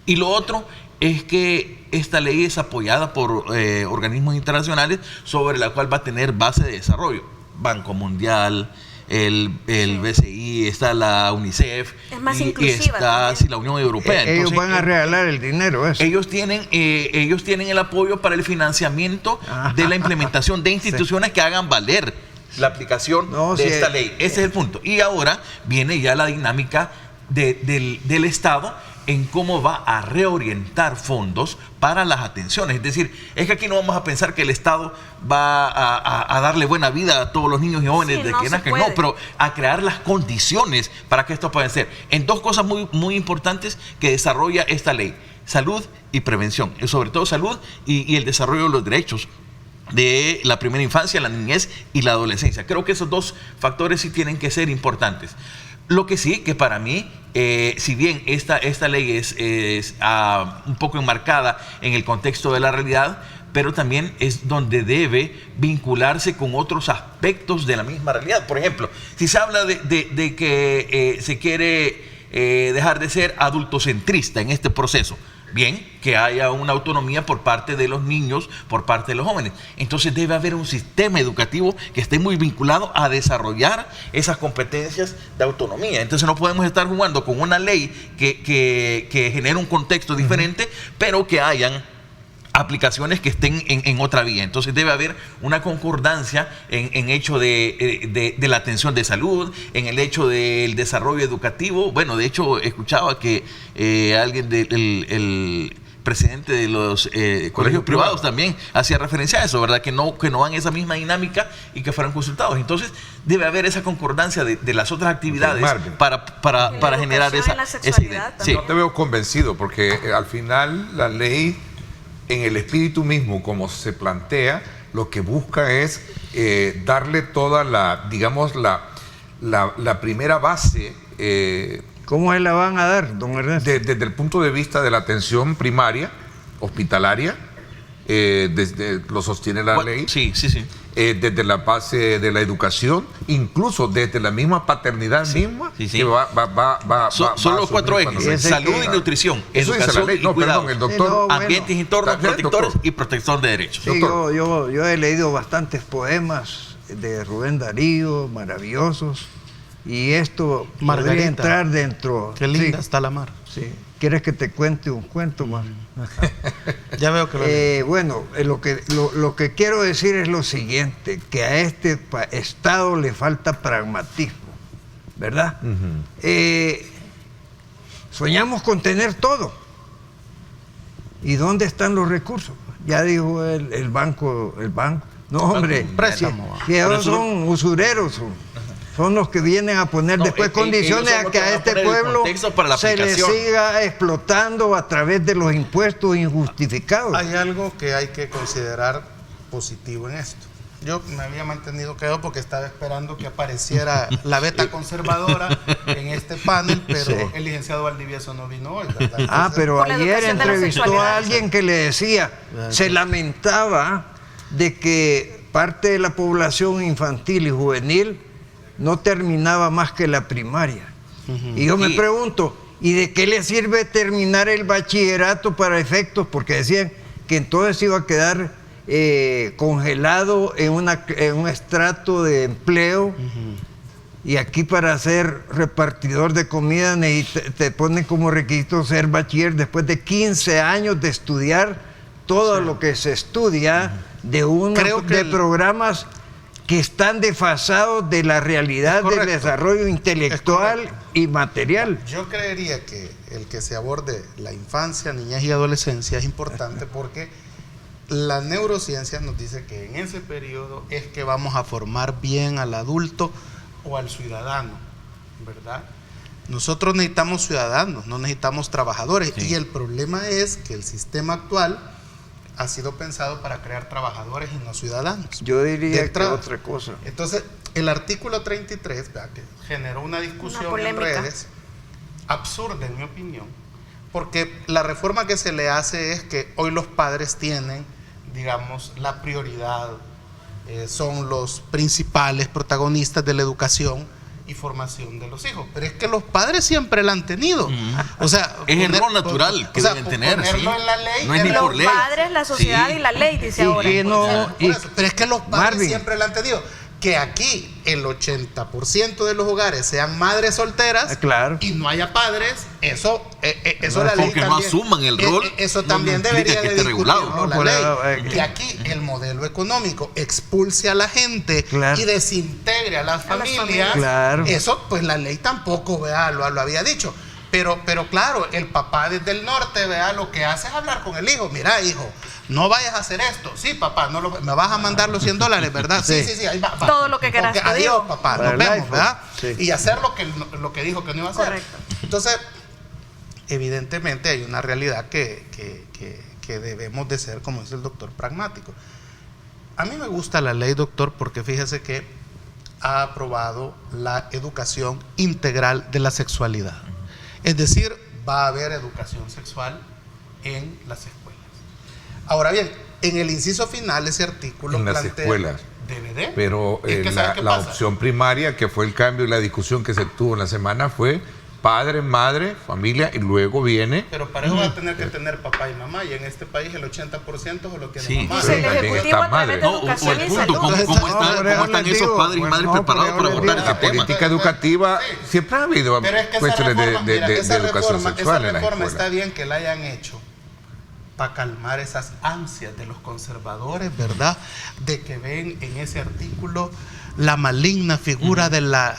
Y lo otro es que esta ley es apoyada por organismos internacionales sobre la cual va a tener base de desarrollo. Banco Mundial, el BCI, está la UNICEF, Es más y inclusiva está también. la Unión Europea. Ellos Entonces, van a regalar el dinero, eso. ellos tienen el apoyo para el financiamiento de la implementación de instituciones que hagan valer la aplicación de esta ley. Ese es el punto. Y ahora viene ya la dinámica del Estado en cómo va a reorientar fondos para las atenciones. Es decir, es que aquí no vamos a pensar que el Estado va a darle buena vida a todos los niños y jóvenes Sí, de no que se nazcan, puede. no, pero a crear las condiciones para que esto pueda ser. En dos cosas muy, muy importantes que desarrolla esta ley: salud y prevención, sobre todo salud y el desarrollo de los derechos de la primera infancia, la niñez y la adolescencia. Creo que esos dos factores sí tienen que ser importantes. Lo que sí, que para mí, si bien esta ley es un poco enmarcada en el contexto de la realidad, pero también es donde debe vincularse con otros aspectos de la misma realidad. Por ejemplo, si se habla de que se quiere dejar de ser adultocentrista en este proceso, bien, que haya una autonomía por parte de los niños, por parte de los jóvenes. Entonces debe haber un sistema educativo que esté muy vinculado a desarrollar esas competencias de autonomía. Entonces no podemos estar jugando con una ley que genere un contexto diferente, pero que hayan aplicaciones que estén en otra vía. Entonces debe haber una concordancia en hecho de la atención de salud, en el hecho del desarrollo educativo. Bueno, de hecho escuchaba que alguien el presidente de los colegios privados también hacía referencia a eso, ¿verdad? Que no van esa misma dinámica y que fueran consultados. Entonces debe haber esa concordancia de las otras actividades para generar esa idea. Sí. No te veo convencido porque al final la ley, en el espíritu mismo como se plantea, lo que busca es darle toda la, digamos, la primera base. ¿Cómo se la van a dar, don Ernesto? Desde el punto de vista de la atención primaria, hospitalaria, desde lo sostiene la ley. Sí. Desde la base de la educación, incluso desde la misma paternidad misma, que son los 4 ejes: salud y nutrición, eso educación dice la ley. y cuidado, El doctor, ambientes internos protectores doctor. y protección de derechos. Sí, yo he leído bastantes poemas de Rubén Darío, maravillosos, y esto podría entrar dentro. Qué linda sí, está la mar. Sí. ¿Quieres que te cuente un cuento más? Ya veo que bueno, lo que quiero decir es lo siguiente, que a este Estado le falta pragmatismo, ¿verdad? Soñamos con tener todo. ¿Y dónde están los recursos? Ya dijo el banco. No, hombre, préstamo. Que ellos son usureros. Son los que vienen a poner después condiciones a que a este pueblo se le siga explotando a través de los impuestos injustificados. Hay algo que hay que considerar positivo en esto. Yo me había mantenido quedado porque estaba esperando que apareciera la beta conservadora en este panel, pero sí, el licenciado Valdivieso no vino hoy, ¿verdad? Entonces, pero por la ayer educación de la entrevistó a sexualidad. alguien que le decía, se lamentaba de que parte de la población infantil y juvenil no terminaba más que la primaria. Y yo me pregunto, ¿y de qué le sirve terminar el bachillerato para efectos? Porque decían que entonces iba a quedar congelado en un estrato de empleo. Y aquí para ser repartidor de comida te ponen como requisito ser bachiller después de 15 años de estudiar todo lo que se estudia de programas que están desfasados de la realidad del desarrollo intelectual y material. Yo creería que el que se aborde la infancia, niñez y adolescencia es importante porque la neurociencia nos dice que en ese periodo es que vamos a formar bien al adulto o al ciudadano, ¿verdad? Nosotros necesitamos ciudadanos, no necesitamos trabajadores. Sí. Y el problema es que el sistema actual ha sido pensado para crear trabajadores y no ciudadanos. Yo diría que otra cosa. Entonces, el artículo 33, ¿verdad?, que generó una discusión en redes, absurda en mi opinión, porque la reforma que se le hace es que hoy los padres tienen digamos, la prioridad, son los principales protagonistas de la educación y formación de los hijos. Pero es que los padres siempre la han tenido. O sea, es el rol natural que deben tener. Ponerlo en la ley, no es ni los por ley. padres, la sociedad y la ley, dice ahora. Pero es que los padres Marvin, siempre la han tenido. Que aquí el 80% de los hogares sean madres solteras, claro, y no haya padres, eso no, la ley porque también, no asuman el rol, eso también no debería que de esté regulado. discutirlo la ley. Que aquí el modelo económico expulse a la gente, claro, y desintegre a las familias. Claro. Eso pues la ley tampoco, vea, lo había dicho. Pero claro, el papá desde el norte, vea, lo que hace es hablar con el hijo. Mira, hijo, no vayas a hacer esto. Sí, papá, me vas a mandar los $100, ¿verdad? Sí, ahí va. Todo lo que quieras. Adiós, papá, nos vemos, ¿verdad? Sí. Y hacer lo que dijo que no iba a hacer. Correcto. Entonces, evidentemente hay una realidad que debemos de ser, como dice el doctor, pragmático. A mí me gusta la ley, doctor, porque fíjese que ha aprobado la educación integral de la sexualidad. Es decir, va a haber educación sexual en las escuelas. Ahora bien, en el inciso final ese artículo en las plantea escuelas. DVD. Pero es que la opción primaria, que fue el cambio y la discusión que se tuvo en la semana, fue padre, madre, familia, y luego viene... Pero para eso va a tener que tener papá y mamá, y en este país el 80% es lo que tiene mamá. Dice el también Ejecutivo está a través de madre. educación y salud. ¿Cómo están esos padres y madres preparados para abordar ese La tema? política educativa, siempre ha habido Pero es que cuestiones de esa educación reforma, sexual en la está escuela. bien que la hayan hecho para calmar esas ansias de los conservadores, ¿verdad? De que ven en ese artículo la maligna figura de la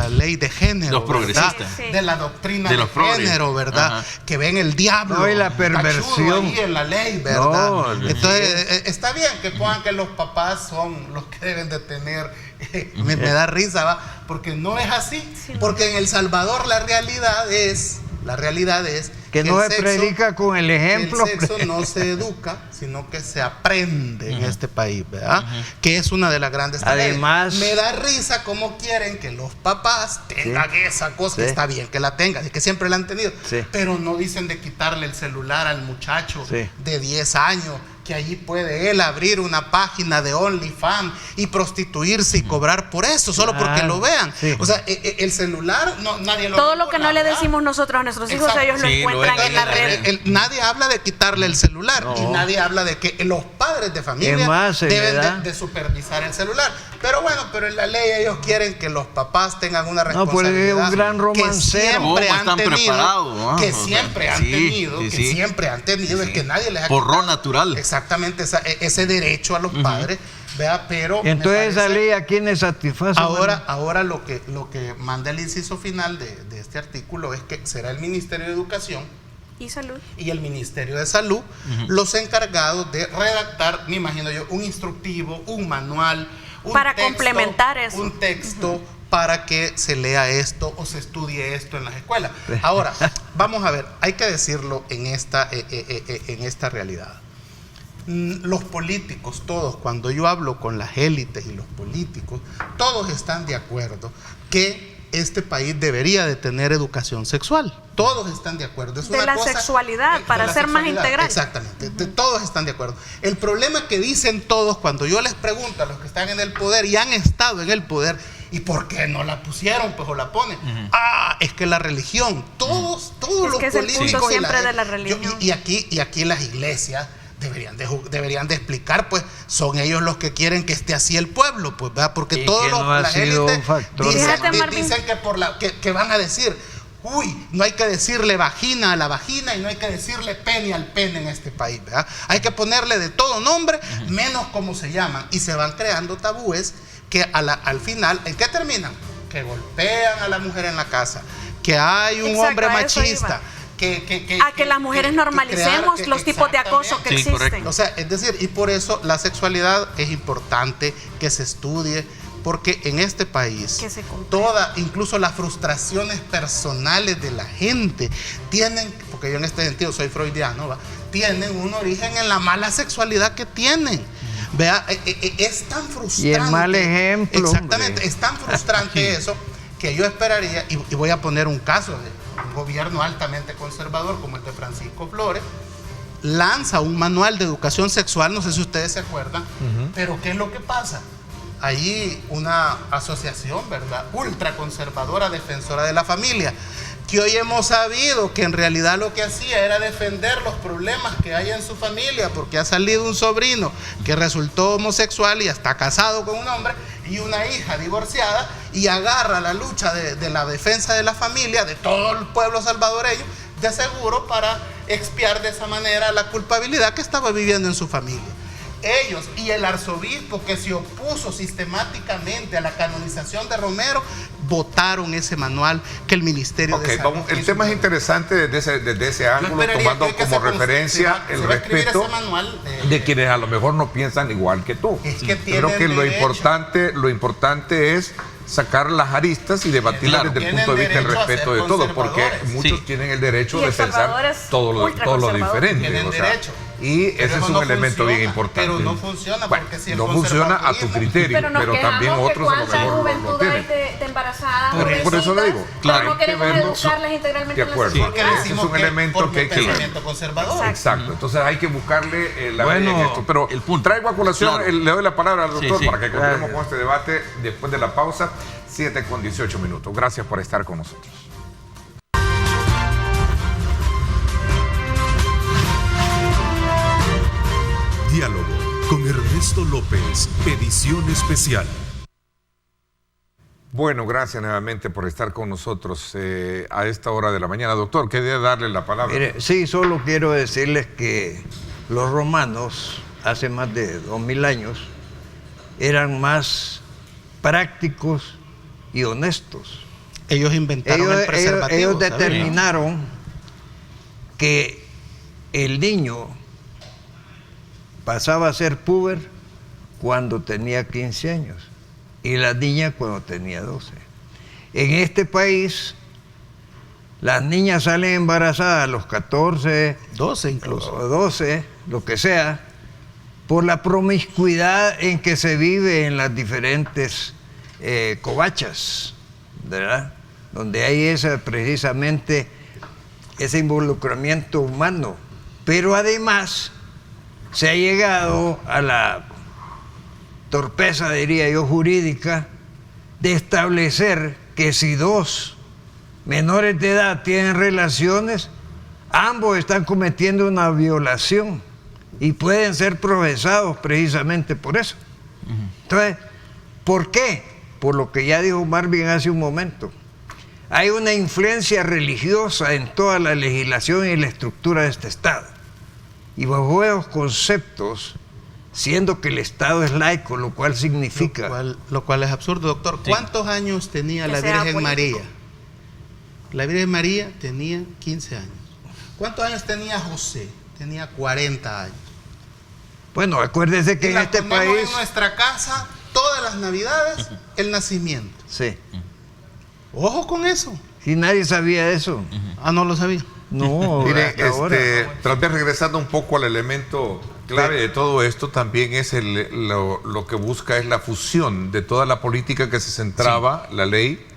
ley de género, los progresistas, Sí. de la doctrina de de los progres, género, ¿verdad? Que ven el diablo, no, y la perversión ahí en la ley, ¿verdad? No, entonces está bien que pongan que los papás son los que deben de tener, me da risa, ¿va? Porque no es así, porque en El Salvador la realidad es que no el se sexo, predica con el ejemplo. el sexo no se educa, sino que se aprende en este país, ¿verdad? Que es una de las grandes tareas. Además, me da risa cómo quieren que los papás tengan esa cosa, que está bien que la tengan, y que siempre la han tenido, pero no dicen de quitarle el celular al muchacho de 10 años, que allí puede él abrir una página de OnlyFans y prostituirse y cobrar por eso, solo porque lo vean. O sea, el celular, nadie lo Todo regula, lo que no le ¿verdad? decimos nosotros a nuestros hijos, Exacto. ellos lo encuentran en la red. Nadie habla de quitarle el celular, y nadie habla de que los padres de familia deben de supervisar el celular. Pero bueno, pero en la ley ellos quieren que los papás tengan una responsabilidad. No, pues es un gran romancero. Que siempre han están tenido, preparados, que siempre han tenido, es que nadie les ha por quitado rol natural. Exactamente, ese derecho a los padres, ¿vea? Pero entonces esa ley a quiénes satisface. ahora lo que manda el inciso final de este artículo es que será el Ministerio de Educación Y salud. y el Ministerio de Salud los encargados de redactar, me imagino yo, un instructivo, un manual, para complementar eso. un texto para que se lea esto o se estudie esto en las escuelas. Ahora, vamos a ver, hay que decirlo en esta realidad. Los políticos, todos, cuando yo hablo con las élites y los políticos, todos están de acuerdo que este país debería de tener educación sexual. Todos están de acuerdo. Es de una la cosa, sexualidad, para la ser más sexualidad. integral. Exactamente, todos están de acuerdo. El problema que dicen todos cuando yo les pregunto a los que están en el poder y han estado en el poder, ¿y por qué no la pusieron? Pues o la ponen. Es que la religión, todos Es los que es el políticos punto y siempre de la religión. y aquí las iglesias deberían de explicar, pues son ellos los que quieren que esté así el pueblo, pues, ¿verdad? Porque todos las élites dicen que que van a decir, uy, no hay que decirle vagina a la vagina y no hay que decirle pene al pene en este país, ¿verdad? Hay que ponerle de todo nombre, menos cómo se llaman, y se van creando tabúes que al final, ¿en qué terminan? Que golpean a la mujer en la casa, que hay un hombre machista. Que las mujeres normalicemos los tipos de acoso que existen. Correcto. O sea, es decir, y por eso la sexualidad es importante que se estudie, porque en este país incluso las frustraciones personales de la gente tienen, porque yo en este sentido soy freudiano, ¿va? Tienen un origen en la mala sexualidad que tienen. Vea, es tan frustrante. Y el mal ejemplo. Exactamente, hombre. es tan frustrante eso que yo esperaría, y voy a poner un caso de un gobierno altamente conservador como el de Francisco Flores, lanza un manual de educación sexual, no sé si ustedes se acuerdan, pero ¿qué es lo que pasa? Allí una asociación, ¿verdad?, ultraconservadora, defensora de la familia, que hoy hemos sabido que en realidad lo que hacía era defender los problemas que hay en su familia, porque ha salido un sobrino que resultó homosexual y está casado con un hombre, y una hija divorciada, y agarra la lucha de la defensa de la familia, de todo el pueblo salvadoreño, de seguro para expiar de esa manera la culpabilidad que estaba viviendo en su familia. Ellos y el arzobispo, que se opuso sistemáticamente a la canonización de Romero, votaron ese manual que el Ministerio de Salud... El tema es interesante desde ese ángulo, tomando como referencia el respeto de quienes a lo mejor no piensan igual que tú. Es que creo que lo importante es sacar las aristas y debatirlas desde el punto de vista del respeto de todos, porque muchos tienen el derecho de pensar todo lo diferente. O sea, y ese es un elemento bien importante. Pero no funciona, porque si el no funciona a tu criterio, pero también otros a lo mejor lo tienen. De embarazadas, por eso le digo, claro, no queremos educarlas integralmente. De acuerdo, ese es un elemento que hay que ver. Exacto, entonces hay que buscarle la medida en esto. Pero traigo a colación, le doy la palabra al doctor para que continuemos con este debate después de la pausa. 7:18. Gracias por estar con nosotros. Diálogo con Ernesto López, edición especial. Bueno, gracias nuevamente por estar con nosotros a esta hora de la mañana. Doctor, quería darle la palabra. Mire, sí, solo quiero decirles que los romanos, hace más de 2000 años, eran más prácticos y honestos. Ellos inventaron el preservativo. Ellos determinaron que el niño pasaba a ser puber cuando tenía 15 años y la niña cuando tenía 12. En este país, las niñas salen embarazadas a los 14, 12 incluso, o 12, lo que sea, por la promiscuidad en que se vive en las diferentes covachas, ¿verdad? Donde hay precisamente ese involucramiento humano. Pero además se ha llegado a la torpeza, diría yo, jurídica, de establecer que si dos menores de edad tienen relaciones, ambos están cometiendo una violación y pueden ser procesados precisamente por eso. Entonces, ¿por qué? Por lo que ya dijo Marvin hace un momento. Hay una influencia religiosa en toda la legislación y la estructura de este Estado. Y bajo esos conceptos, siendo que el Estado es laico, lo cual significa... Lo cual es absurdo, doctor. Sí. ¿Cuántos años tenía la Virgen María? La Virgen María tenía 15 años. ¿Cuántos años tenía José? Tenía 40 años. Bueno, acuérdese que en este país... en nuestra casa, todas las navidades, el nacimiento. Sí. Ojo con eso. Si nadie sabía eso. Ah, no lo sabía. No, mire, tal vez regresando un poco al elemento clave de todo esto, también es lo que busca es la fusión de toda la política que se centraba, la ley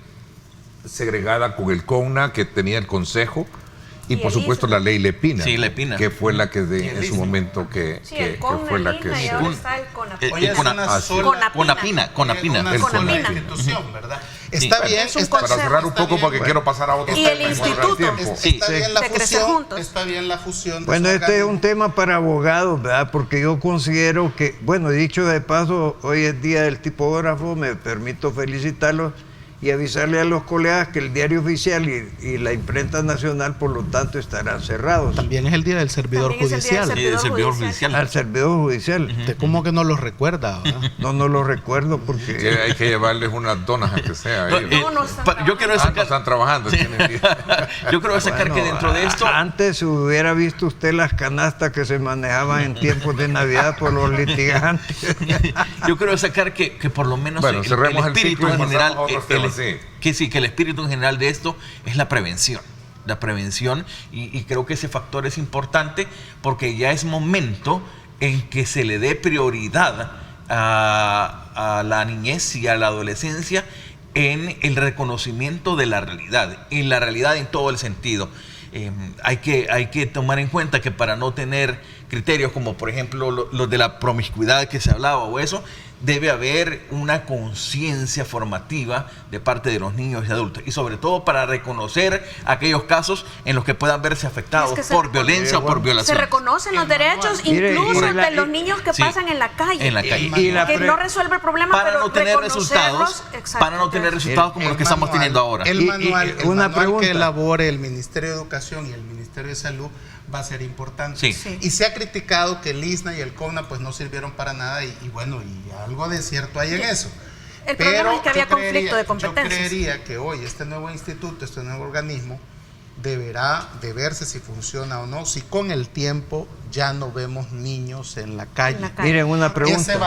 segregada con el CONA que tenía el Consejo y por supuesto la ley Lepina, Lepina, que fue la que en su momento que fue la que se... Conapina. Institución, ¿verdad? Está bien, para cerrar un poco porque quiero pasar a otro tema. Y el instituto. Está bien la fusión. Bueno, este es un tema para abogados, ¿verdad? Porque yo considero que, bueno, dicho de paso, hoy es día del tipógrafo, me permito felicitarlos y avisarle a los colegas que el diario oficial y la imprenta nacional, por lo tanto, estarán cerrados. También es el día del servidor judicial. Al servidor judicial. ¿Usted cómo que no lo recuerda? No lo recuerdo porque... Sí, hay que llevarles unas donas a que sea. Yo quiero sacar... no están trabajando. Sí. Yo quiero sacar que dentro de esto... Antes hubiera visto usted las canastas que se manejaban en tiempos de Navidad por los litigantes. Yo quiero sacar que por lo menos el espíritu en general... Que el espíritu en general de esto es la prevención. La prevención, y creo que ese factor es importante porque ya es momento en que se le dé prioridad a la niñez y a la adolescencia en el reconocimiento de la realidad, en la realidad en todo el sentido. hay que tomar en cuenta que para no tener criterios como por ejemplo los de la promiscuidad que se hablaba o eso, debe haber una conciencia formativa de parte de los niños y adultos, y sobre todo para reconocer aquellos casos en los que puedan verse afectados por violencia o por violación. Se reconocen los derechos incluso de los niños que pasan en la calle. Que no resuelve el problema, para pero no tener resultados, como los que estamos teniendo ahora. El manual pregunta que elabore el Ministerio de Educación y el Ministerio de Salud va a ser importante. Sí. Y se ha criticado que el ISNA y el CONA pues no sirvieron para nada y algo de cierto hay en eso. El problema es que había conflicto de competencias. Yo creería que hoy este nuevo instituto, este nuevo organismo, deberá de verse si funciona o no, si con el tiempo ya no vemos niños en la calle. Miren, una pregunta.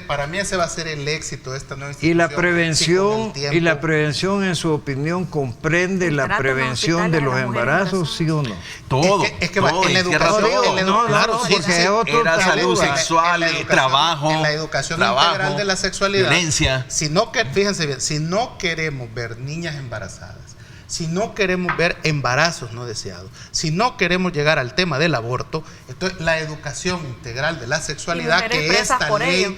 Para mí ese va a ser el éxito de esta nueva Y institución. la prevención, en su opinión, comprende la prevención de los embarazos, ¿sí o no? Todo. Es que en la educación, era salud sexual, trabajo, en la educación integral de la sexualidad, violencia. Fíjense bien, si no queremos ver niñas embarazadas, si no queremos ver embarazos no deseados, si no queremos llegar al tema del aborto, entonces la educación integral de la sexualidad, que esta ley,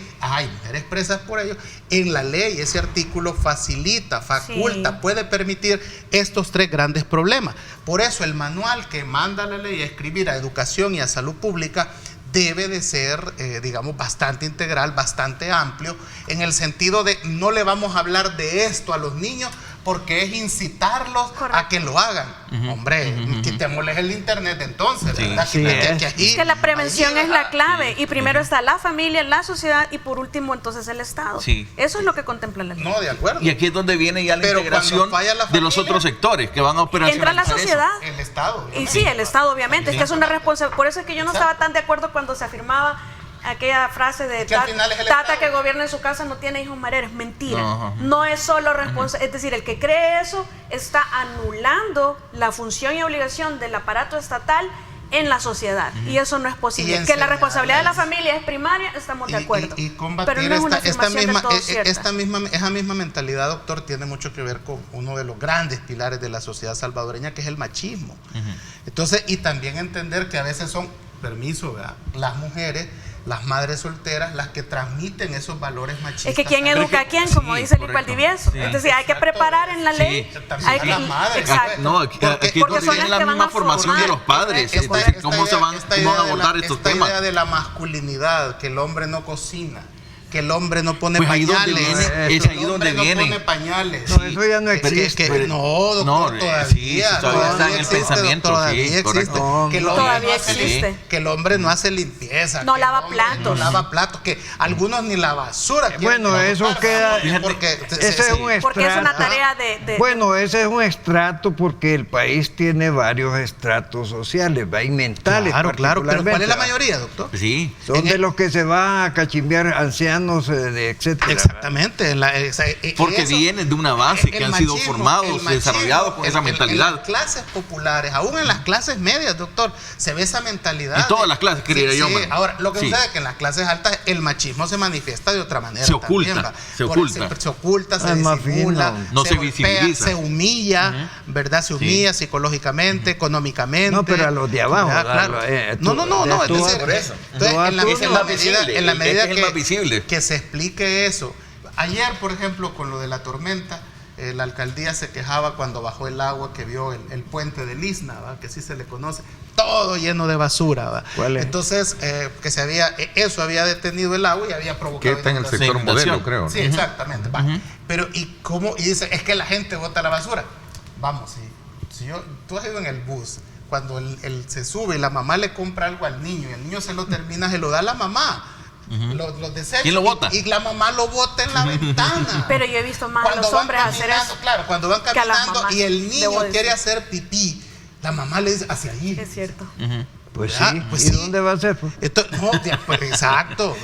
mujeres presas por ello, en la ley ese artículo facilita, faculta, puede permitir estos 3 grandes problemas. Por eso el manual que manda la ley a escribir a educación y a salud pública debe de ser, bastante integral, bastante amplio, en el sentido de no le vamos a hablar de esto a los niños porque es incitarlos a que lo hagan. Hombre, quitémosles el internet entonces, ¿verdad? Es que la prevención es la clave, y primero está la familia, la sociedad, y por último entonces el Estado. Eso es lo que contempla la ley. No, de acuerdo. Y aquí es donde viene ya la integración de los otros sectores que van a operacionalizar. Entra la sociedad. El Estado. Obviamente. Y sí, el Estado, obviamente. Es que es una responsabilidad. Por eso es que yo no estaba tan de acuerdo cuando se afirmaba aquella frase de Tata que gobierna en su casa no tiene hijos mareros. Mentira. No es solo responsabilidad. Es decir, el que cree eso está anulando la función y obligación del aparato estatal en la sociedad. Y eso no es posible. Que la responsabilidad de la familia es primaria, estamos de acuerdo. Y combatir pero no es una esa misma mentalidad, doctor, tiene mucho que ver con uno de los grandes pilares de la sociedad salvadoreña, que es el machismo. Entonces, y también entender que a veces son, las mujeres, las madres solteras, las que transmiten esos valores machistas. Es que ¿quién educa a quién? Como dice Lipa Valdivieso. Entonces hay que preparar en la ley. Hay que, las madres. Exacto. No, aquí tienen la misma formación de los padres. ¿Cómo van a abordar estos temas? Esta idea de la masculinidad, que el hombre no cocina, que el hombre no pone pañales. Es ahí donde viene. No pone pañales. No, eso ya no existe. No, doctor, todavía está en el pensamiento. Todavía existe. Todavía existe. Que el hombre no hace limpieza. No lava platos. No lava platos. Que algunos ni la basura. Bueno, eso queda. Ese es un estrato. Porque es una tarea de. Bueno, ese es un estrato porque el país tiene varios estratos sociales, y mentales. Claro. Pero ¿cuál es la mayoría, doctor? Sí. Son de los que se van a cachimbear ancianos, etcétera. Exactamente. Porque vienen de una base que han sido formados, desarrollados con esa mentalidad. En las clases populares, aún en las clases medias, doctor, se ve esa mentalidad. En todas las clases, quería yo. Ahora, lo que sucede es que en las clases altas el machismo se manifiesta de otra manera. Se oculta. Se oculta, se disimula, no se visibiliza. Se humilla, ¿verdad? Se humilla psicológicamente, económicamente. No, pero a los de abajo. Claro. No. Entonces, en la medida que se explique eso. Ayer, por ejemplo, con lo de la tormenta, la alcaldía se quejaba cuando bajó el agua, que vio el puente del ISNA, que sí se le conoce, todo lleno de basura. ¿Cuál es? Entonces, que eso había detenido el agua y había provocado. Que está en el sector Modelo, creo, ¿no? Sí, exactamente. Pero, ¿y cómo? Y dice, es que la gente bota la basura. Vamos, tú has ido en el bus, cuando él se sube y la mamá le compra algo al niño y el niño se lo termina, se lo da a la mamá. Los desechos. ¿Quién lo bota? Y la mamá lo bota en la ventana. Pero yo he visto más a los hombres hacer eso. Claro, cuando van caminando y el niño quiere hacer pipí, la mamá le dice hacia ahí. Es cierto. Pues sí. ¿Y dónde va a ser? Exacto.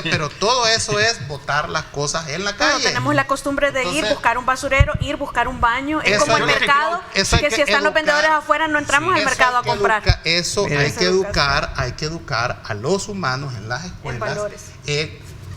Pero todo eso es botar las cosas en la calle. Bueno, tenemos la costumbre de ir, buscar un basurero, buscar un baño. Es como el mercado, que si están los vendedores afuera no entramos al mercado a comprar. Hay que educar a los humanos en las escuelas. En valores.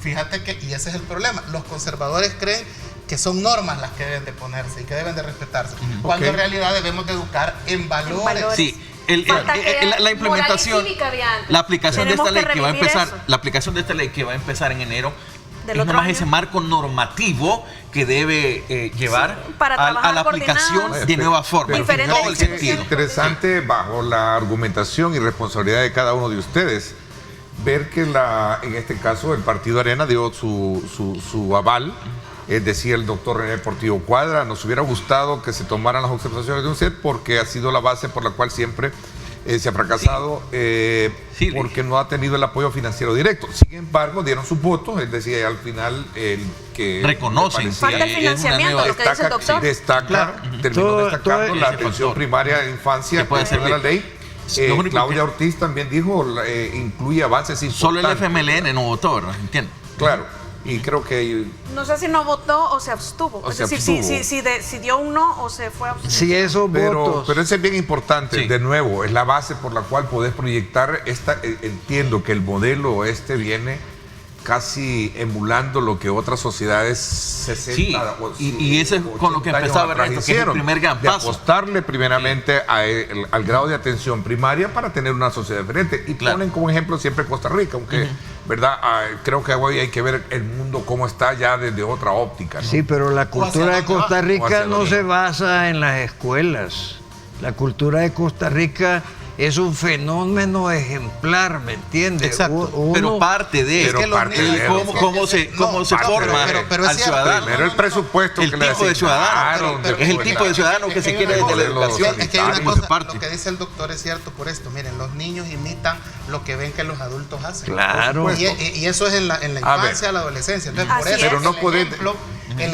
Fíjate que, y ese es el problema, los conservadores creen que son normas las que deben de ponerse y que deben de respetarse, cuando en realidad debemos de educar en valores. Sí, la implementación, moral y cívica de antes. la aplicación de esta Tenemos ley que que va a revivir empezar, eso. la aplicación de esta ley que va a empezar en enero, Del es otro nomás año. ese marco normativo que debe llevar para a trabajar la aplicación coordinados. de nuevas formas, en Diferentes todo el sentido. Interesante, bajo la argumentación y responsabilidad de cada uno de ustedes, ver que en este caso el Partido Arena dio su aval. Decía el doctor René Portillo Cuadra, nos hubiera gustado que se tomaran las observaciones de UNCED porque ha sido la base por la cual siempre se ha fracasado, Sí, porque no ha tenido el apoyo financiero directo. Sin embargo, dieron sus votos, él decía al final que reconocen le parecía- Falta el financiamiento, lo que dice el doctor. Destaca, terminó Todo- destacando todo la ese atención factor primaria de infancia que puede que de la servir. ley. Lo único Claudia que- Ortiz también dijo, incluye avances Solo importantes. el FMLN no votó, ¿verdad? ¿Entiendes? Claro, y creo que No sé si no votó o se abstuvo. O Es se decir, abstuvo. si dio un no o se fue a abstener. Si esos pero votos... ese es bien importante, Sí. de nuevo, es la base por la cual podés proyectar entiendo que el modelo viene casi emulando lo que otras sociedades 60 Sí, y eso es con lo que 80 empezaba años atrás Ernesto, que es el hicieron, primer gran de paso. apostarle primeramente al grado de atención primaria para tener una sociedad diferente. Y Claro. ponen como ejemplo siempre Costa Rica, aunque, ¿verdad? Creo que hoy hay que ver el mundo cómo está ya desde otra óptica, ¿no? Sí, pero la cultura de dónde va? Costa ¿O Rica hacia no dónde se va? basa en las escuelas. La cultura de Costa Rica es un fenómeno ejemplar, ¿me entiendes? Exacto. Pero parte de Pero que los parte niños- de cómo se forma pero es al cierto. ciudadano. Primero el presupuesto El que le tipo de ciudadano, asignaron, es el tipo de ciudadano que se quiere desde la educación. Es que hay una Como se cosa, parte. lo que dice el doctor es cierto por esto. Miren, los niños imitan lo que ven que los adultos hacen. Claro. Por supuesto. Y eso es en la A ver. infancia, la adolescencia. Entonces, por Así eso es. Pero no el podés-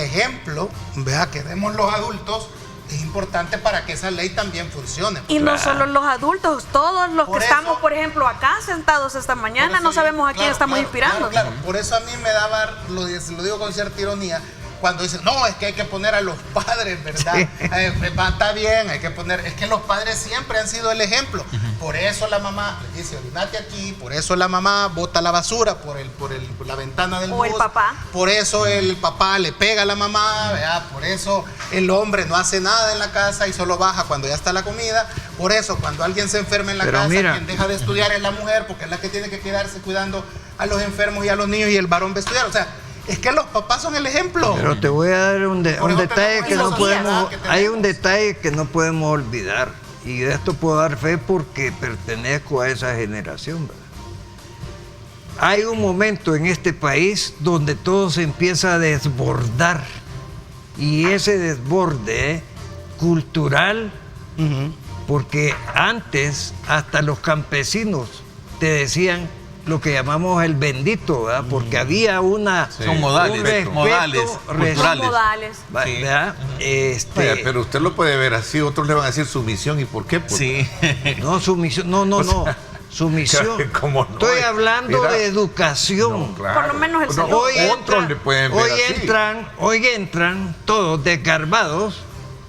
ejemplo, vea, que demos los adultos, es importante para que esa ley también funcione. Y no solo los adultos, todos los Por que eso- estamos, por ejemplo, acá sentados esta Por mañana, eso no sabemos a quién claro, estamos claro, inspirando. Claro, claro. Por eso a mí me daba, lo digo con cierta ironía, cuando dicen, no, es que hay que poner a los padres, ¿verdad? Está bien, hay que poner, es que los padres siempre han sido el ejemplo. Por eso la mamá le dice, orinate aquí, por eso la mamá bota la basura por la ventana del O bus. el papá. Por eso el papá le pega a la mamá, ¿verdad? Por eso el hombre no hace nada en la casa y solo baja cuando ya está la comida. Por eso cuando alguien se enferma en la Pero casa, mira. quien deja de estudiar es la mujer, porque es la que tiene que quedarse cuidando a los enfermos y a los niños, y el varón va a estudiar. O sea, es que los papás son el ejemplo. Pero te voy a dar un Por eso detalle tenemos que esa no sociedad podemos... que Hay un tenemos. detalle que no podemos olvidar. Y de esto puedo dar fe porque pertenezco a esa generación, ¿verdad? Hay un momento en este país donde todo se empieza a desbordar. Y ese desborde cultural, porque antes hasta los campesinos te decían lo que llamamos el bendito, ¿verdad? Porque había una... Son modales, un respeto, modales, Son culturales. modales. ¿verdad? Vaya, pero usted lo puede ver así, otros le van a decir sumisión. ¿Y por qué? Pues, Sí. No, sumisión, no. Sumisión. ¿cómo no? Estoy hablando Mira, de educación. no, claro. Por lo menos el No, saludo. otros le pueden ver así. Hoy entran todos desgarbados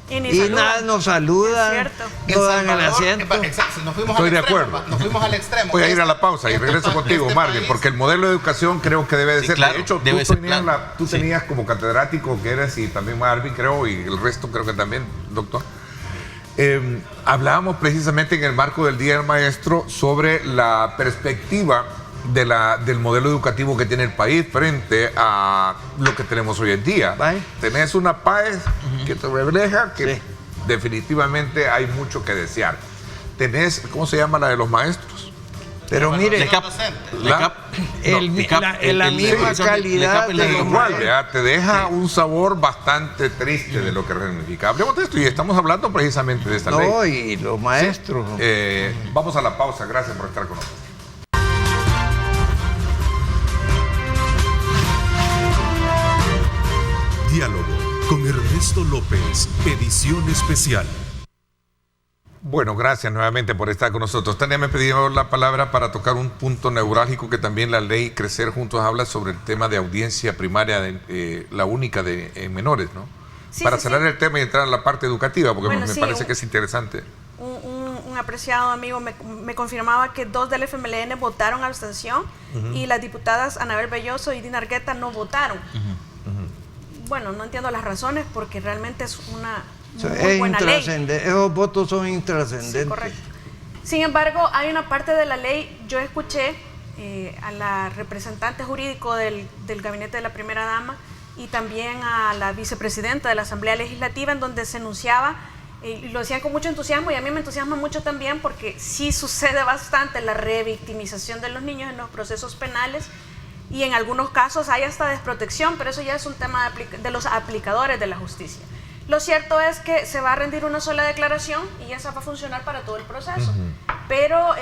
Y ni y saludan. nada nos saludan, Es cierto. no dan el asiento. Exacto, nos fuimos Estoy al de extremo, acuerdo. nos fuimos al extremo. Voy a ir a la pausa y Este regreso pa- contigo, este Marvin, país- porque el modelo de educación creo que debe de Sí, ser. claro, De hecho, debe tú, ser tenías, plano. tú Sí. tenías como catedrático que eres, y también Marvin, creo, y el resto creo que también, doctor. Hablábamos precisamente en el marco del Día del Maestro sobre la perspectiva del modelo educativo que tiene el país frente a lo que tenemos hoy en día. Vale. Tenés una PAES que te refleja que Sí. definitivamente hay mucho que desear. Tenés, ¿cómo se llama la de los maestros? Pero Bueno, mire, de Lecap- docente. Lecap- la misma sí, calidad Lecap es de la los Igual, educación. ¿verdad? Te deja un sabor bastante triste de lo que significa. Hablemos de esto y estamos hablando precisamente de esta ley. no, y los maestros. Vamos a la pausa. Gracias por estar con nosotros. Diálogo con Ernesto López, edición especial. Bueno, gracias nuevamente por estar con nosotros. Tania me pidió la palabra para tocar un punto neurálgico que también la ley Crecer Juntos habla sobre el tema de audiencia primaria, la única en menores, ¿no? Sí, para sí, cerrar sí. el tema y entrar a la parte educativa, porque Bueno, me sí, parece que es interesante. Un apreciado amigo me confirmaba que 2 del FMLN votaron abstención y las diputadas Anabel Belloso y Dina Argueta no votaron. bueno, no entiendo las razones porque realmente es una muy Es buena ley. Esos votos son intrascendentes. Sí, correcto. Sin embargo, hay una parte de la ley, yo escuché a la representante jurídico del gabinete de la primera dama y también a la vicepresidenta de la Asamblea Legislativa, en donde se enunciaba, y lo decían con mucho entusiasmo, y a mí me entusiasma mucho también porque sí sucede bastante la revictimización de los niños en los procesos penales, y en algunos casos hay hasta desprotección, pero eso ya es un tema de los aplicadores de la justicia. Lo cierto es que se va a rendir una sola declaración y esa va a funcionar para todo el proceso, pero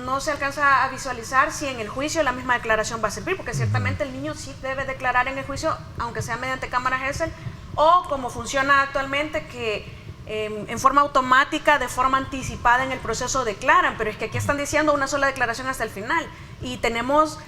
no se alcanza a visualizar si en el juicio la misma declaración va a servir, porque ciertamente el niño sí debe declarar en el juicio, aunque sea mediante cámara Gesell, o como funciona actualmente, que en forma automática, de forma anticipada en el proceso declaran, pero es que aquí están diciendo una sola declaración hasta el final, y tenemos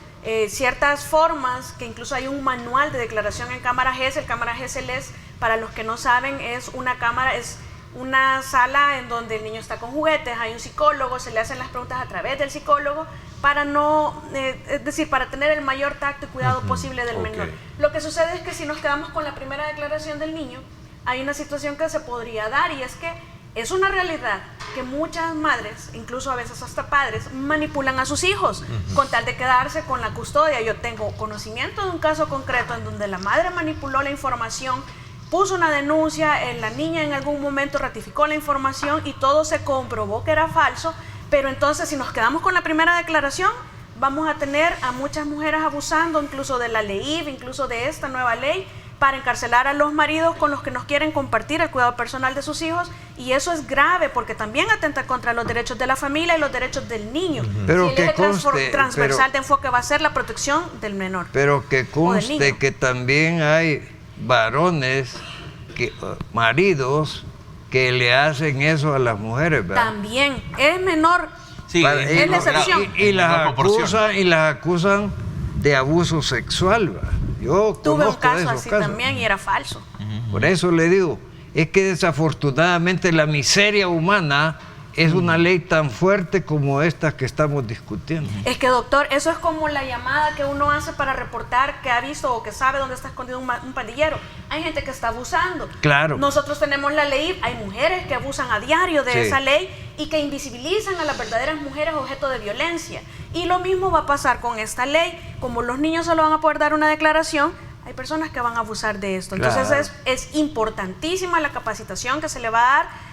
ciertas formas, que incluso hay un manual de declaración en cámara Gesell. Cámara Gesell es, para los que no saben, es una cámara, es una sala en donde el niño está con juguetes, hay un psicólogo, se le hacen las preguntas a través del psicólogo para no, es decir, para tener el mayor tacto y cuidado posible del menor. Lo que sucede es que si nos quedamos con la primera declaración del niño, hay una situación que se podría dar, y es que es una realidad que muchas madres, incluso a veces hasta padres, manipulan a sus hijos con tal de quedarse con la custodia. Yo tengo conocimiento de un caso concreto en donde la madre manipuló la información, puso una denuncia, la niña en algún momento ratificó la información y todo se comprobó que era falso, pero entonces si nos quedamos con la primera declaración, vamos a tener a muchas mujeres abusando incluso de la LEIV, incluso de esta nueva ley, para encarcelar a los maridos con los que nos quieren compartir el cuidado personal de sus hijos, y eso es grave porque también atenta contra los derechos de la familia y los derechos del niño. Pero y el que eje conste, transversal de enfoque va a ser la protección del menor. Pero que conste que también hay varones, maridos, que le hacen eso a las mujeres, ¿verdad? También es menor. Sí, es la excepción. Y las acusan de abuso sexual, ¿verdad? Yo tuve un conozco caso esos así casos. también y era falso. Por eso le digo, es que desafortunadamente la miseria humana es una ley tan fuerte como esta que estamos discutiendo. Es que, doctor, eso es como la llamada que uno hace para reportar que ha visto o que sabe dónde está escondido un pandillero. Hay gente que está abusando. Claro. Nosotros tenemos la ley, hay mujeres que abusan a diario de esa ley y que invisibilizan a las verdaderas mujeres objeto de violencia. Y lo mismo va a pasar con esta ley. Como los niños solo van a poder dar una declaración, hay personas que van a abusar de esto. Entonces Claro. es importantísima la capacitación que se le va a dar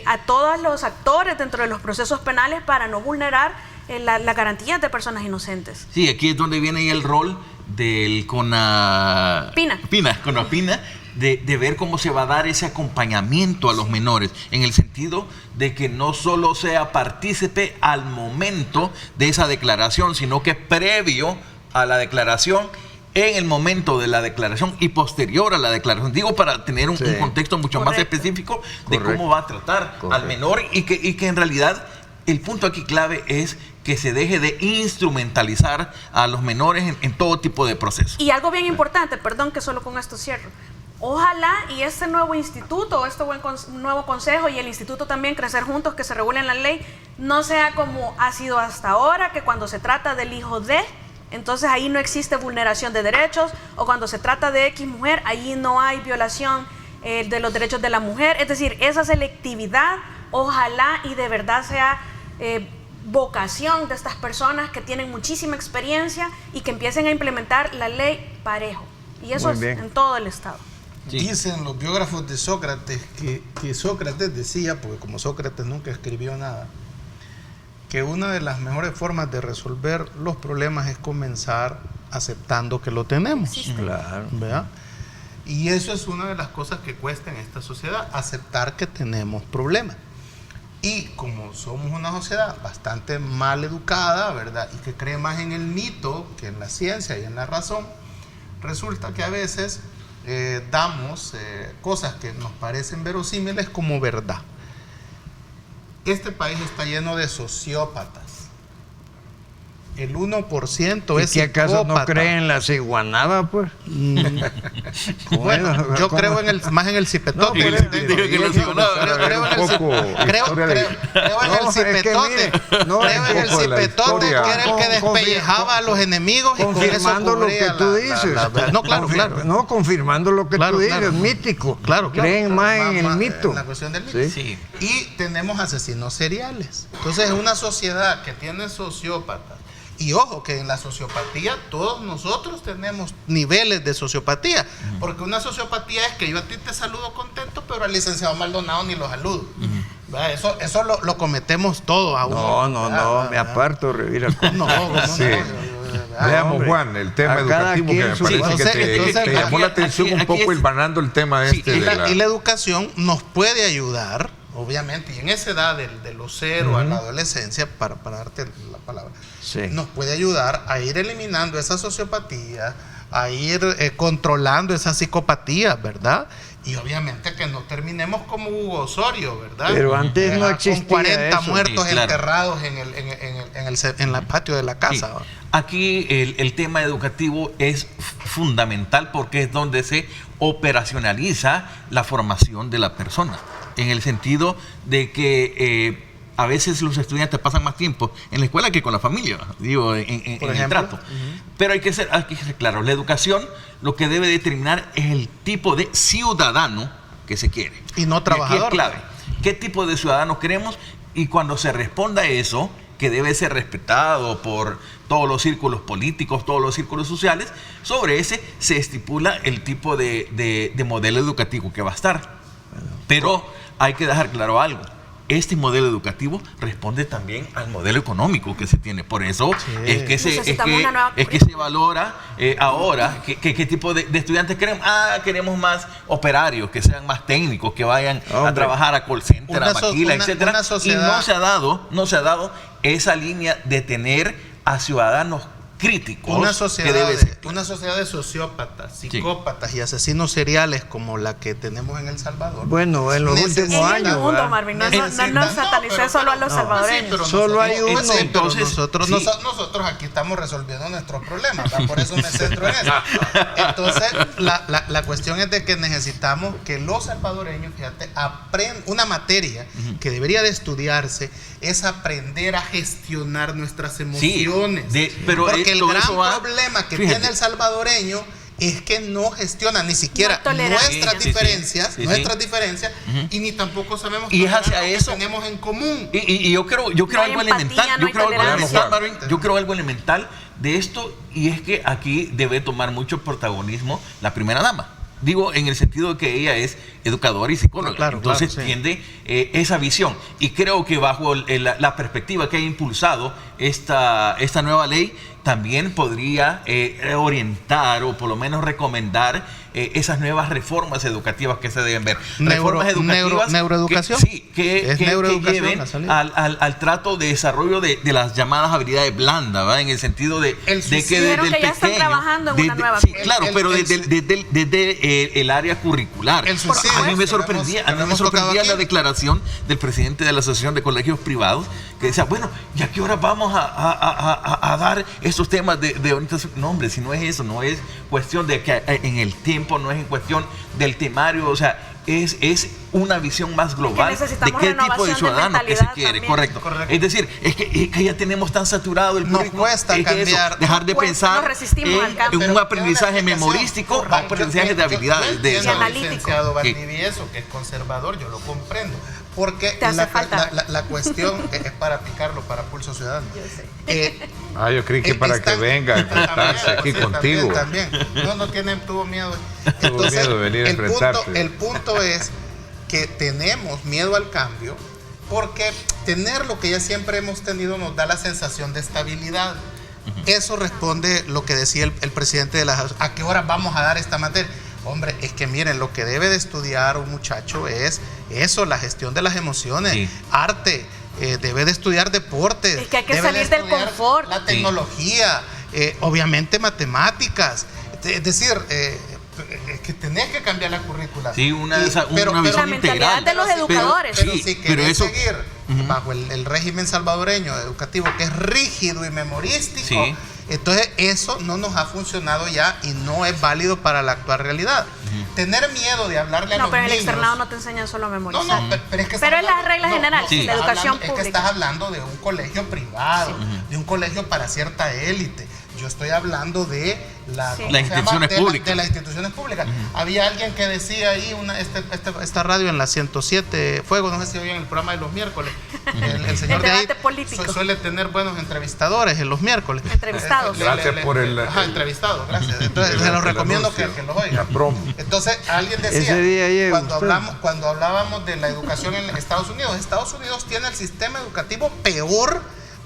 a todos los actores dentro de los procesos penales para no vulnerar la garantía de personas inocentes. Sí, aquí es donde viene el rol del CONAPINA, de ver cómo se va a dar ese acompañamiento a los menores, en el sentido de que no solo sea partícipe al momento de esa declaración, sino que previo a la declaración, en el momento de la declaración y posterior a la declaración. Digo, para tener un contexto mucho más específico de cómo va a tratar al menor, y que en realidad el punto aquí clave es que se deje de instrumentalizar a los menores en todo tipo de procesos. Y algo bien importante, perdón que solo con esto cierro. Ojalá y este nuevo instituto, este nuevo consejo y el instituto también, Crecer Juntos, que se regule en la ley, no sea como ha sido hasta ahora, que cuando se trata del hijo de, entonces ahí no existe vulneración de derechos, o cuando se trata de X mujer, ahí no hay violación de los derechos de la mujer. Es decir, esa selectividad, ojalá y de verdad sea vocación de estas personas que tienen muchísima experiencia y que empiecen a implementar la ley parejo. Y eso es en todo el Estado. Sí. Dicen los biógrafos de Sócrates que Sócrates decía, porque como Sócrates nunca escribió nada, que una de las mejores formas de resolver los problemas es comenzar aceptando que lo tenemos. Sí, Claro. ¿Verdad? Y eso es una de las cosas que cuesta en esta sociedad, aceptar que tenemos problemas. Y como somos una sociedad bastante mal educada, ¿verdad? Y que cree más en el mito que en la ciencia y en la razón, resulta que a veces damos cosas que nos parecen verosímiles como verdad. Este país está lleno de sociópatas. el 1% ¿Y es que acaso no psicópata. creen en la ciguanaba, pues? Bueno, yo creo más en el cipetote. No, Digo que no digo nada. Creo en el cipetote. no, Creo en el poco de la cipetote, historia. que era el que despellejaba a los enemigos y con eso confirmando lo que cubría tú dices. no, claro, claro. No, confirmando lo que Claro, tú dices, claro. mítico. Claro, Creen más en el mito. En la cuestión del mito. Sí. Sí. Y tenemos asesinos seriales. Entonces, es una sociedad que tiene sociópatas. Y ojo, que en la sociopatía todos nosotros tenemos niveles de sociopatía. Porque una sociopatía es que yo a ti te saludo contento, pero al licenciado Maldonado ni lo saludo. ¿Verdad? Eso lo cometemos todos a uno. No, me aparto, revira. No, Sí. Veamos, hombre, Juan, el tema a cada educativo que quien me su- parece Entonces, que te llamó la atención un poco hilvanando el tema Sí, este Y de la educación nos puede ayudar, obviamente, y en esa edad de los 0 a la adolescencia, para darte la palabra, Sí. nos puede ayudar a ir eliminando esa sociopatía, a ir controlando esa psicopatía, ¿verdad? Y obviamente que no terminemos como Hugo Osorio, ¿verdad? Pero antes no existía con 40 eso. muertos Sí, claro. enterrados en el patio de la casa. Sí. ¿va? Aquí el tema educativo es fundamental porque es donde se operacionaliza la formación de la persona, en el sentido de que a veces los estudiantes pasan más tiempo en la escuela que con la familia, digo, en Por el ejemplo. trato. Pero hay que ser claro, la educación lo que debe determinar es el tipo de ciudadano que se quiere. Y no aquí trabajador. es clave. ¿Qué tipo de ciudadano queremos? Y cuando se responda a eso, que debe ser respetado por todos los círculos políticos, todos los círculos sociales, sobre ese se estipula el tipo de modelo educativo que va a estar. Pero hay que dejar claro algo. Este modelo educativo responde también al modelo económico que se tiene. Por eso es que Necesitamos una nueva se valora ahora qué tipo de estudiantes queremos. Queremos más operarios, que sean más técnicos, que vayan a Hombre. trabajar a call center, a maquila, etcétera. una Y sociedad- no se ha dado esa línea de tener a ciudadanos críticos Una que sociedad, debe ser. una sociedad de sociópatas, psicópatas y asesinos seriales como la que tenemos en El Salvador. Bueno, en los Necesita- últimos En el años, mundo, ¿verdad? Marvin, no Necesita- nos satanicé pero- solo a los no, salvadoreños. pero Solo hay uno. pero Entonces, nosotros, sí. nosotros aquí estamos resolviendo nuestros problemas, ¿verdad? Por eso me centro en eso. Entonces, la cuestión es de que necesitamos que los salvadoreños, fíjate, aprendan una materia que debería de estudiarse, es aprender a gestionar nuestras emociones. Pero porque el todo gran eso va- problema que fíjate. tiene el salvadoreño es que no gestiona ni siquiera No hay tolerancia. nuestras Sí, sí, diferencias, sí. nuestras diferencias, y ni tampoco sabemos Y es hacia tolerar lo que eso. tenemos en común. Y yo creo No hay algo empatía, elemental. no Yo hay creo algo tolerancia. elemental, Marvin. Yo creo algo elemental de esto, y es que aquí debe tomar mucho protagonismo la primera dama. Digo, en el sentido de que ella es educadora y psicóloga. Claro, Entonces claro, sí. tiene esa visión. Y creo que bajo la perspectiva que ha impulsado esta nueva ley, también podría orientar o por lo menos recomendar esas nuevas reformas educativas que se deben ver. Reformas educativas neuroeducación. que Neuroeducación, lleven la salida. al trato de desarrollo de las llamadas habilidades blandas, ¿verdad? En el sentido de El que suicidio. desde Dijeron el que ya están pequeño, trabajando en una nueva sí, currícula. claro, pero desde el área curricular. El suicidio. A mí me Que sorprendía, lo hemos tocado la aquí. declaración del presidente de la Asociación de Colegios Privados, que decía, bueno, ¿y a qué hora vamos a dar estos temas de orientación? No, hombre, si no es eso, no es cuestión de que en el tiempo, no es en cuestión del temario, o sea, es una visión más global de necesitamos qué tipo de renovación de ciudadano que se mentalidad quiere, también. correcto. Correcto. Es decir, es que ya tenemos tan saturado el Nos currículum, cuesta es eso, cambiar. dejar de Nos cuesta, pensar nos resistimos al cambio. en un Pero aprendizaje tiene una explicación. memorístico, Correcto. aprendizaje de habilidades. Yo de entiendo al analítico. licenciado Sí. Valdivieso, que es conservador, yo lo comprendo. Porque Te hace falta. la cuestión es para picarlo para Pulso Ciudadano. Yo sé. Yo creí que para que Están- venga a enfrentarse También, aquí sí, contigo. También. No tuvo miedo. Tuvo miedo de venir a enfrentarse. El punto es que tenemos miedo al cambio porque tener lo que ya siempre hemos tenido nos da la sensación de estabilidad. Eso responde lo que decía el presidente de la... ¿A qué hora vamos a dar esta materia? Hombre, es que miren, lo que debe de estudiar un muchacho es eso, la gestión de las emociones, Sí. arte, debe de estudiar deportes. Es que hay que debe de salir del estudiar confort. La tecnología, obviamente matemáticas. Es decir, es que tenés que cambiar la currícula. Sí, una visión La mentalidad integral. de los educadores. Pero Sí, si pero querés eso- seguir bajo el régimen salvadoreño educativo, que es rígido y memorístico, Sí. entonces eso no nos ha funcionado ya y no es válido para la actual realidad. Tener miedo de hablarle a No, los pero en el niños... externado no te enseñan solo a memorizar. No, pero es que Pero estamos es la regla general Sí. de educación Es que pública. estás hablando de un colegio privado, de un colegio para cierta élite. Yo estoy hablando de Sí. ¿cómo Las se llama? instituciones públicas. De las instituciones públicas. Había alguien que decía ahí, esta radio en la 107 Fuego, no sé si oían el programa de los miércoles. El señor El de ahí debate político. suele tener buenos entrevistadores en los miércoles. Entrevistados. Gracias por el- entrevistados, gracias. Entonces, se los recomiendo que los La oigan. promo. Entonces, alguien decía, Ese día llega usted. cuando hablábamos de la educación en Estados Unidos tiene el sistema educativo peor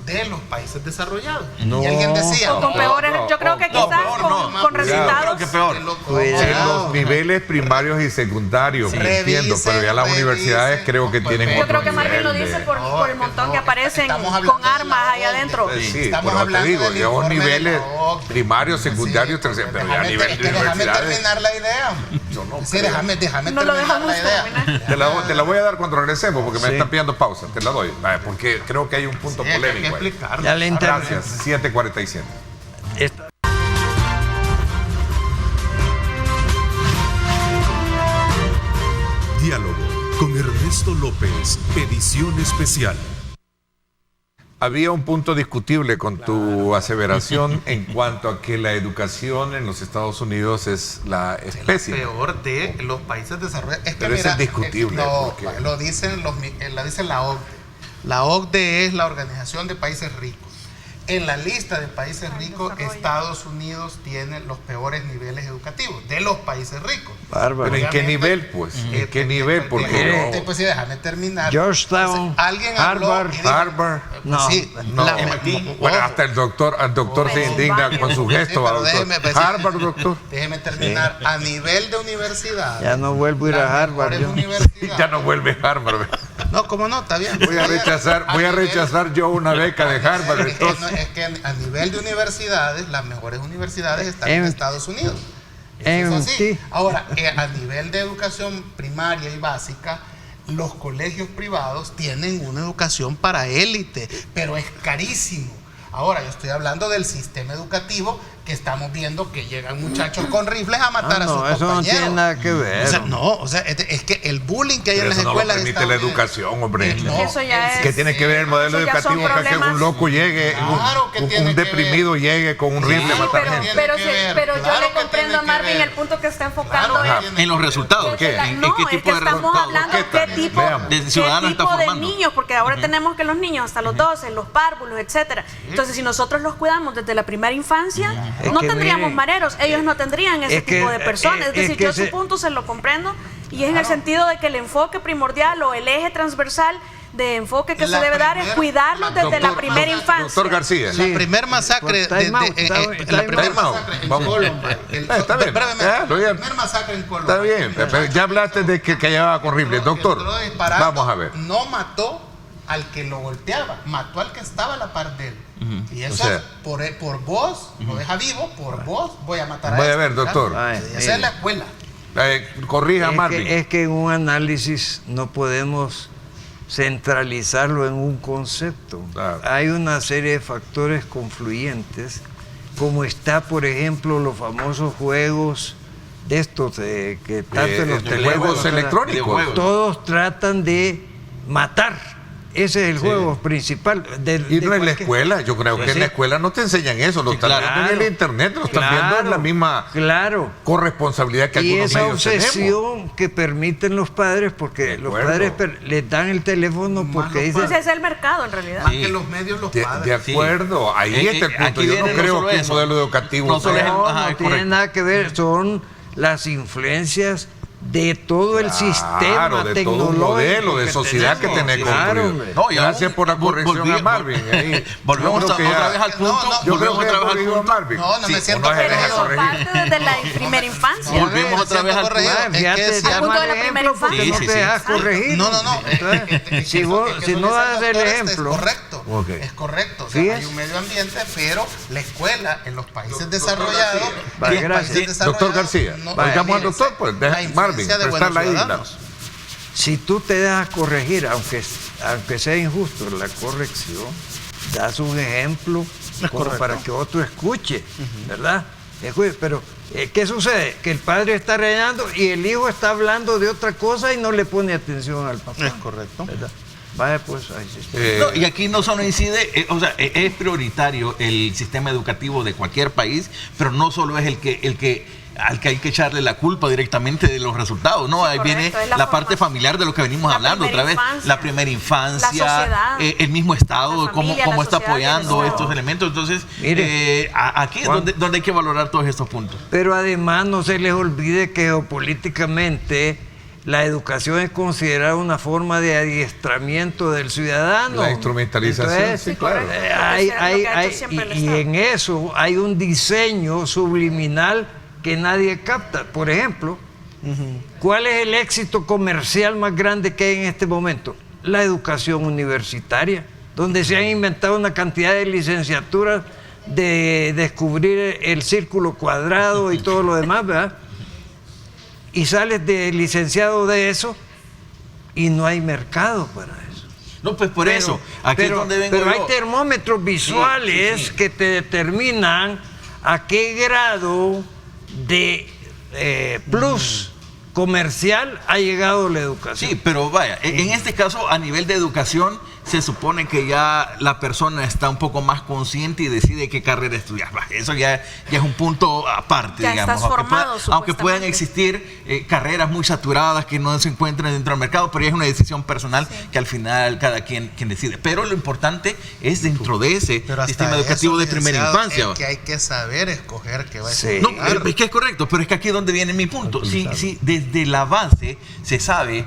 de los países desarrollados. No. Y alguien decía, O con peores, yo creo que no, quizás peor con, no. con Yo resultados. creo que peor. En Cuidado. los niveles primarios y secundarios, Sí. entiendo, pero ya las Revisen, universidades creo que tienen Yo otro creo que Marvin lo nivel dice de- por el montón que aparecen estamos hablando con armas de la ahí adentro. OCDE. Sí, Estamos por eso te hablando digo, del ya los informe de la niveles OCDE. primarios, secundarios, Sí, terciarios, pero ya a déjame- nivel es de que déjame universidades. terminar la idea. Yo no Sí, creo. déjame No lo terminar dejamos la idea. terminar. Te la voy a dar cuando regresemos porque me Sí. están pidiendo pausa. Te la doy, porque creo que hay un punto Sí, hay que polémico ahí. explicarlo. Ya le Gracias, 7:47. Esta- Diálogo con Ernesto López, edición especial. Había un punto discutible con tu aseveración en cuanto a que la educación en los Estados Unidos es la Es la especie. peor de los países desarrollados. Es que Pero eso mira, es discutible, no, porque- lo dicen la dice la OCDE. La OCDE es la Organización de Países Ricos. En la lista de países ricos, desarrollo. Estados Unidos tiene los peores niveles educativos de los países ricos. Bárbaro. Pero ¿en qué Obviamente, nivel, pues? ¿En qué nivel? Porque Pues sí, déjame terminar. Georgetown, Entonces, alguien habló Harvard, y dijo- Harvard. No, sí, no. la- Bueno, ojo. hasta el doctor se indigna con su gesto. Sí, pero doctor. déjeme, pues, Harvard, doctor. Déjeme terminar. A nivel de universidad. Ya no vuelvo a ir a las Harvard, mejores yo. universidades- Ya no vuelve Harvard. No, ¿cómo no? Está bien. Voy a rechazar yo una beca de Harvard. Es que, Entonces. es que a nivel de universidades, las mejores universidades están en En- Estados Unidos. Eso en es así. ti. Ahora, a nivel de educación primaria y básica, los colegios privados tienen una educación para élite, pero es carísimo. Ahora, yo estoy hablando del sistema educativo que estamos viendo que llegan muchachos con rifles a matar Ah, a sus no, eso compañeros. no tiene nada que ver. O sea, no, o sea, es que el bullying que hay Pero en las eso no lo escuelas permite la educación, hombre. Eso ya es- ¿Qué tiene que ver el modelo Eso ya son educativo para que un problemas. loco llegue, Claro que tiene un que deprimido llegue con un rifle a Sí, matar pero, gente? tiene pero, que sí, ver, pero yo claro le que comprendo tiene a que Marvin ver. el punto que está enfocando Claro que es tiene En los resultados. desde ¿Qué? la- ¿En no, qué es tipo que de estamos resultados? hablando ¿Qué tal? qué tipo, Veamos. De ciudadano qué está tipo de formando. niños, porque ahora tenemos que los niños hasta los 12, los párvulos, etcétera. Entonces, si nosotros los cuidamos desde la primera infancia, Es no que tendríamos mire, mareros, ellos no tendrían ese es que- tipo de personas. Es es decir, que yo su ese- punto se lo comprendo y es en el sentido de que el enfoque primordial o el eje transversal de enfoque que La se debe dar es primera- cuidarlos desde la primera infancia. Doctor García. La primer masacre Pues, time out, la primer time out. masacre en Vamos. Colombia. Está bien. El primer masacre en Colombia. Está bien, pero ya hablaste de que llevaba con rifle. Doctor, Entró disparando, vamos a ver. No mató al que lo golpeaba, mató al que estaba a la par de él. Y eso O sea- es por vos, lo deja vivo, por vos voy a matar a Voy a este, ver, doctor. ¿verdad? Ay, Esa mire. es la escuela. Corrija, Marvin. Es que en un análisis no podemos centralizarlo en un concepto. Claro. Hay una serie de factores confluyentes, como está, por ejemplo, los famosos juegos de estos que tanto en los de teléfonos, juegos electrónicos. Videojuegos. todos tratan de matar. Ese es el juego principal. Y no en la cualquier- escuela, yo creo que Sí. en la escuela no te enseñan eso, lo Sí, están claro. viendo en el internet, lo están viendo en la misma Claro. corresponsabilidad que Y algunos esa medios tenemos. obsesión que permiten los padres, porque De los acuerdo. padres les dan el teléfono porque los dicen... Ese es el mercado en realidad. Más Sí. que los medios, los De padres. acuerdo, ahí está el punto. aquí Yo no viene no creo solo que un eso. modelo educativo No solo sea- es- No, Ajá, no es tiene correcto. nada que ver, son las influencias de todo el sistema de todo tecnológico un modelo de que sociedad tenemos. que tenemos Claro, construido. hombre. No, y Gracias aún por la corrección a Marvin. Ahí. Volvemos Yo creo que otra ya- vez al punto. No, no, Yo creo volvemos que otra vez al corrigió a punto. Marvin. No, no me siento o no es corregido. deja Pero corregir. parte desde la primera infancia. No, Volvemos me otra vez siento al corregido. Ah, Es que fíjate, si da Al punto mal de la primera ejemplo porque infancia. no Sí, te sí, dejas sí. corregir. No, no, no. Si vos- si no das el ejemplo. Es correcto. Ok. Es correcto. O sea, ¿Sí hay es? un medio ambiente, pero la escuela en los países desarrollados. Vale, los gracias. países Doctor desarrollados García, no- oigamos al fíjense, doctor, pues, deja- la influencia Marvin, de buenos prestarla ahí. ciudadanos. Si tú te dejas corregir, aunque sea injusto la corrección, das un ejemplo como para que otro escuche, ¿verdad? Pero, ¿qué sucede? Que el padre está regañando y el hijo está hablando de otra cosa y no le pone atención al papá. Es correcto. ¿Verdad? Vaya, pues ahí sí está. No, y aquí no solo incide, o sea, es prioritario el sistema educativo de cualquier país, pero no solo es al que hay que echarle la culpa directamente de los resultados, ¿no? Sí, ahí correcto, viene es la la parte formación. familiar de lo que venimos La hablando otra vez, infancia, la primera infancia, la sociedad, el mismo Estado, la familia, cómo la está sociedad y el apoyando Estado. estos elementos. Entonces, Mire, aquí es donde hay que valorar todos estos puntos. Pero además no se les olvide que geopolíticamente la educación es considerada una forma de adiestramiento del ciudadano. La instrumentalización, Entonces, sí, claro. Y en eso hay un diseño subliminal que nadie capta. Por ejemplo, ¿cuál es el éxito comercial más grande que hay en este momento? La educación universitaria, donde se han inventado una cantidad de licenciaturas de descubrir el círculo cuadrado y todo lo demás, ¿verdad? Y sales de licenciado de eso y no hay mercado para eso. No, pues por eso, aquí es donde vengo pero yo. hay termómetros visuales Sí. que te determinan a qué grado de plus comercial ha llegado la educación. Sí, pero vaya, en este caso, a nivel de educación, se supone que ya la persona está un poco más consciente y decide qué carrera estudiar. Eso ya es un punto aparte, Ya digamos. estás formado, Aunque puedan supuestamente. existir carreras muy saturadas que no se encuentran dentro del mercado, pero ya es una decisión personal que al final cada quien decide. Pero lo importante es dentro de ese Pero hasta sistema educativo eso, de primera licenciado, infancia. es que hay que saber escoger qué va a Sí. estudiar. No, es que es correcto, pero es que aquí es donde viene mi punto. Si desde la base se sabe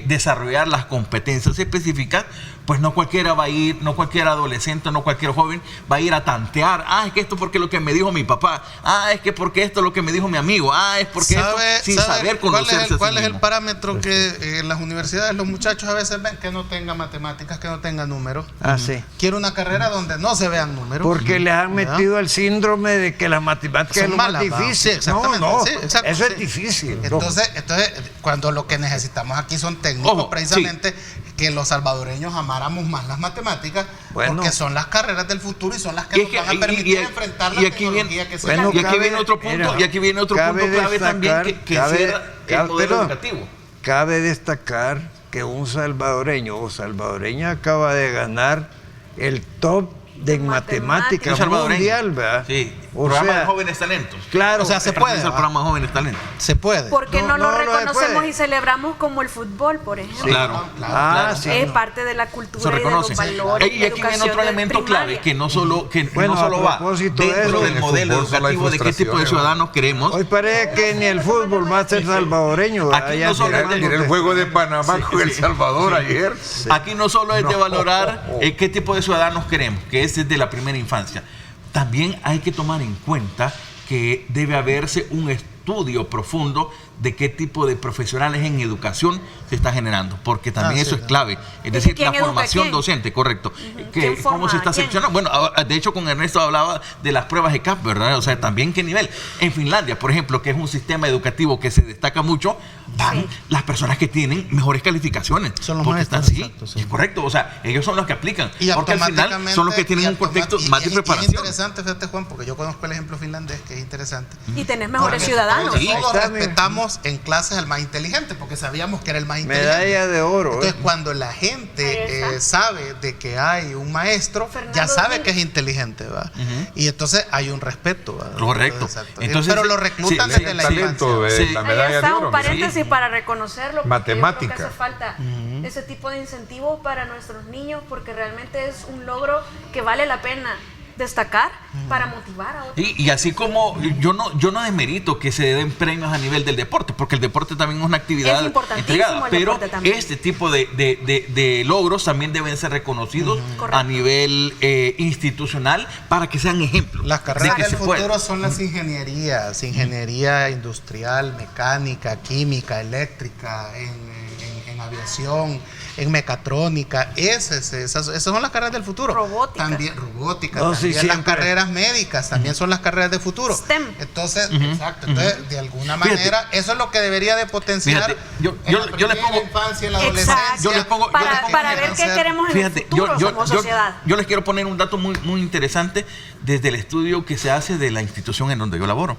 desarrollar las competencias específicas, pues no cualquiera va a ir, no cualquier adolescente, no cualquier joven va a ir a tantear. Es que esto porque lo que me dijo mi papá. Es que porque esto es lo que me dijo mi amigo. Es porque esto, sin saber conocerse. ¿Cuál es el parámetro que en las universidades los muchachos a veces ven? Que no tenga matemáticas, que no tenga números. Sí. Quiero una carrera donde no se vean números. Porque les han ¿verdad? metido el síndrome de que las matemáticas Son es lo más malas, ¿va? difícil. Sí, exactamente, No, sí, exacto, eso sí. es difícil. Entonces, cuando lo que necesitamos aquí son técnicos, Ojo, precisamente, que los salvadoreños amáramos más las matemáticas, Bueno. porque son las carreras del futuro y son las que Y nos es que- van a y- permitir y- enfrentar la y aquí tecnología viene- que se bueno, viene. Y aquí viene otro punto, mira, y aquí viene otro cabe punto clave también destacar- que cabe- cierra el cabe- modelo perdón. educativo. Cabe destacar que un salvadoreño o salvadoreña acaba de ganar el top de matemáticas Un salvadoreño. mundial, ¿verdad? Sí, O programa sea, de jóvenes talentos. claro. O sea, se puede, Es el ¿va? programa Jóvenes Talentos. Se puede. ¿Por qué no, No, lo no se reconocemos puede. y celebramos como el fútbol, por ejemplo? Claro. Claro. Sí. Es parte de la cultura Se y de los reconoce. valores. Y aquí viene otro elemento clave que no solo, Bueno, no solo a va propósito de dentro eso, del en el modelo fútbol solo hay educativo de qué tipo de frustraciones, ciudadanos queremos. Hoy parece que ni el fútbol va a ser salvadoreño. Aquí allá no solo tirando es Mira el juego de Panamá con El Salvador ayer. Aquí no solo es de No. valorar qué tipo de ciudadanos queremos, que es desde la primera infancia. También hay que tomar en cuenta que debe haberse un estudio profundo de qué tipo de profesionales en educación se está generando, porque también sí, eso es claro. clave, es ¿Y decir, quién la educa a formación quién? docente, correcto. ¿Quién ¿Cómo forma se a está quién? seleccionando? Bueno, de hecho con Ernesto hablaba de las pruebas ECAP, ¿verdad? O sea, también qué nivel. En Finlandia, por ejemplo, que es un sistema educativo que se destaca mucho, van las personas que tienen mejores calificaciones. Son los porque maestros, están, sí, exacto, sí. es correcto, o sea, ellos son los que aplican, Y porque al final automáticamente son los que tienen un contexto más de Es preparación. interesante, fíjate, Juan, porque yo conozco el ejemplo finlandés, que es interesante. Y tenés mejores Porque ciudadanos. Sí. Todos Está bien. respetamos en clases al más inteligente, porque sabíamos que era el más inteligente. Medalla de oro. Entonces, ¿eh? cuando la Ahí gente está. sabe de que hay un maestro, Fernando ya sabe Domínguez. que es inteligente, ¿va? Y entonces hay un respeto, ¿va? Correcto. Exacto. Entonces, pero lo reclutan sí, desde la talento infancia. de Sí. la Ahí medalla de está oro. un paréntesis para reconocerlo. porque Matemática. Yo creo que hace falta ese tipo de incentivos para nuestros niños, porque realmente es un logro que vale la pena destacar para motivar a otros. Y así como yo no desmerito que se den premios a nivel del deporte, porque el deporte también es una actividad Es importantísimo entregada, el pero deporte también. este tipo de logros también deben ser reconocidos a Correcto. nivel institucional para que sean ejemplos. Las carreras de que del se puede. futuro son las ingenierías, ingeniería industrial, mecánica, química, eléctrica, en aviación, en mecatrónica, esas son las carreras del futuro. Robótica. También robótica, No, también sí, las siempre. carreras médicas, también son las carreras del futuro. STEM. Entonces, exacto. Entonces, de alguna Fíjate. manera, eso es lo que debería de potenciar Fíjate, yo en la les primera pongo- infancia, en la Exacto. adolescencia. Yo les pongo Para ver qué queremos en Fíjate, el futuro como sociedad. yo les quiero poner un dato muy interesante desde el estudio que se hace de la institución en donde yo laboro.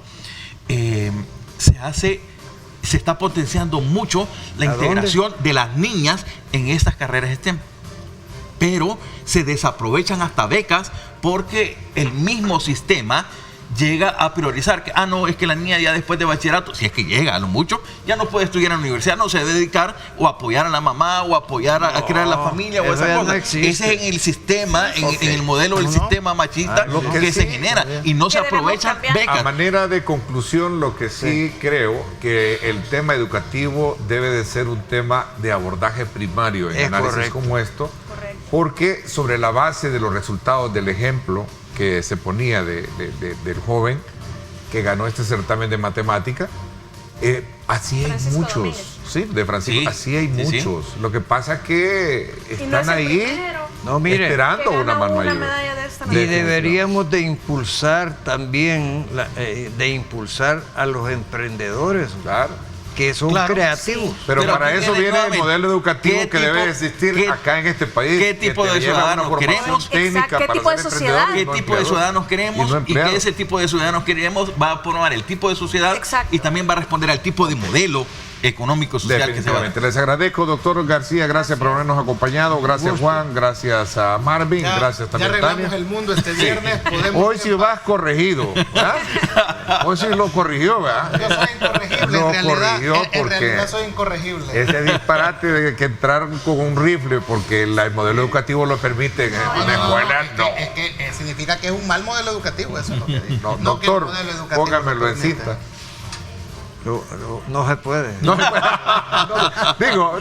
Se está potenciando mucho la ¿A dónde? integración de las niñas en estas carreras STEM. Pero se desaprovechan hasta becas porque el mismo sistema llega a priorizar que, no, es que la niña ya después de bachillerato, si es que llega a lo mucho, ya no puede estudiar en la universidad, no se debe dedicar o apoyar a la mamá o apoyar a crear la familia o eso esas ya no cosas. existe. Ese es en el sistema, en el modelo del ¿Cómo no? sistema machista Lo que que se sí, genera y no se que debemos aprovechan cambiar. A becas. manera de conclusión, lo que sí creo que el tema educativo debe de ser un tema de abordaje primario en Es análisis correcto. como esto, Correcto. porque sobre la base de los resultados del ejemplo que se ponía del joven que ganó este certamen de matemática, así hay Francisco muchos, Domínguez. sí, de Francisco, Sí, así hay sí, sí. muchos. Lo que pasa que Y no están es el ahí primero No, mire, esperando que una gana mano una mayor. medalla de esta y manera. deberíamos de impulsar también, de impulsar a los emprendedores, Claro. que son Claro, creativos. Pero para aquí eso viene el nuevamente, modelo educativo ¿qué que debe tipo- existir qué- acá en este país. qué que tipo te de lleva a una ciudadanos formación queremos? técnica Exacto, ¿qué para tipo de ser sociedad? emprendedor y ¿Qué no tipo de empleador. ciudadanos queremos? no Y empleado. que ese tipo de ciudadanos queremos va a formar el tipo de sociedad Exacto. y también va a responder al tipo de modelo económico social que se va a Definitivamente. Les agradezco, doctor García, gracias por habernos acompañado. Gracias, Juan. Gracias a Marvin. Gracias Ya también, arreglamos Tania. el mundo este viernes. Podemos Hoy sí vas corregido. ¿Ah? Hoy sí lo corrigió, ¿verdad? Yo soy incorregible, Lo en realidad. corrigió En porque realidad soy incorregible. ese disparate de que entrar con un rifle porque el modelo educativo lo permite en la escuela, no. Es que significa que es un mal modelo educativo, eso es lo que digo. No, que el doctor, modelo educativo póngamelo lo en permite. cinta. No se puede. No, digo,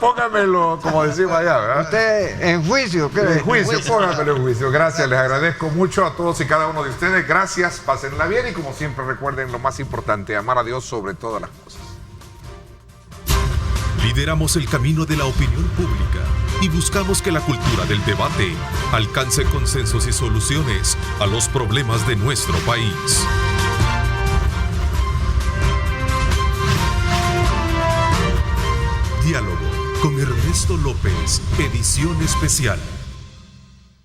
póngamelo, como decimos allá, ¿verdad? Usted en juicio, ¿qué? En juicio, póngamelo en juicio. Gracias, les agradezco mucho a todos y cada uno de ustedes. Gracias, pásenla bien y como siempre recuerden lo más importante, amar a Dios sobre todas las cosas. Lideramos el camino de la opinión pública y buscamos que la cultura del debate alcance consensos y soluciones a los problemas de nuestro país. Diálogo con Ernesto López, edición especial.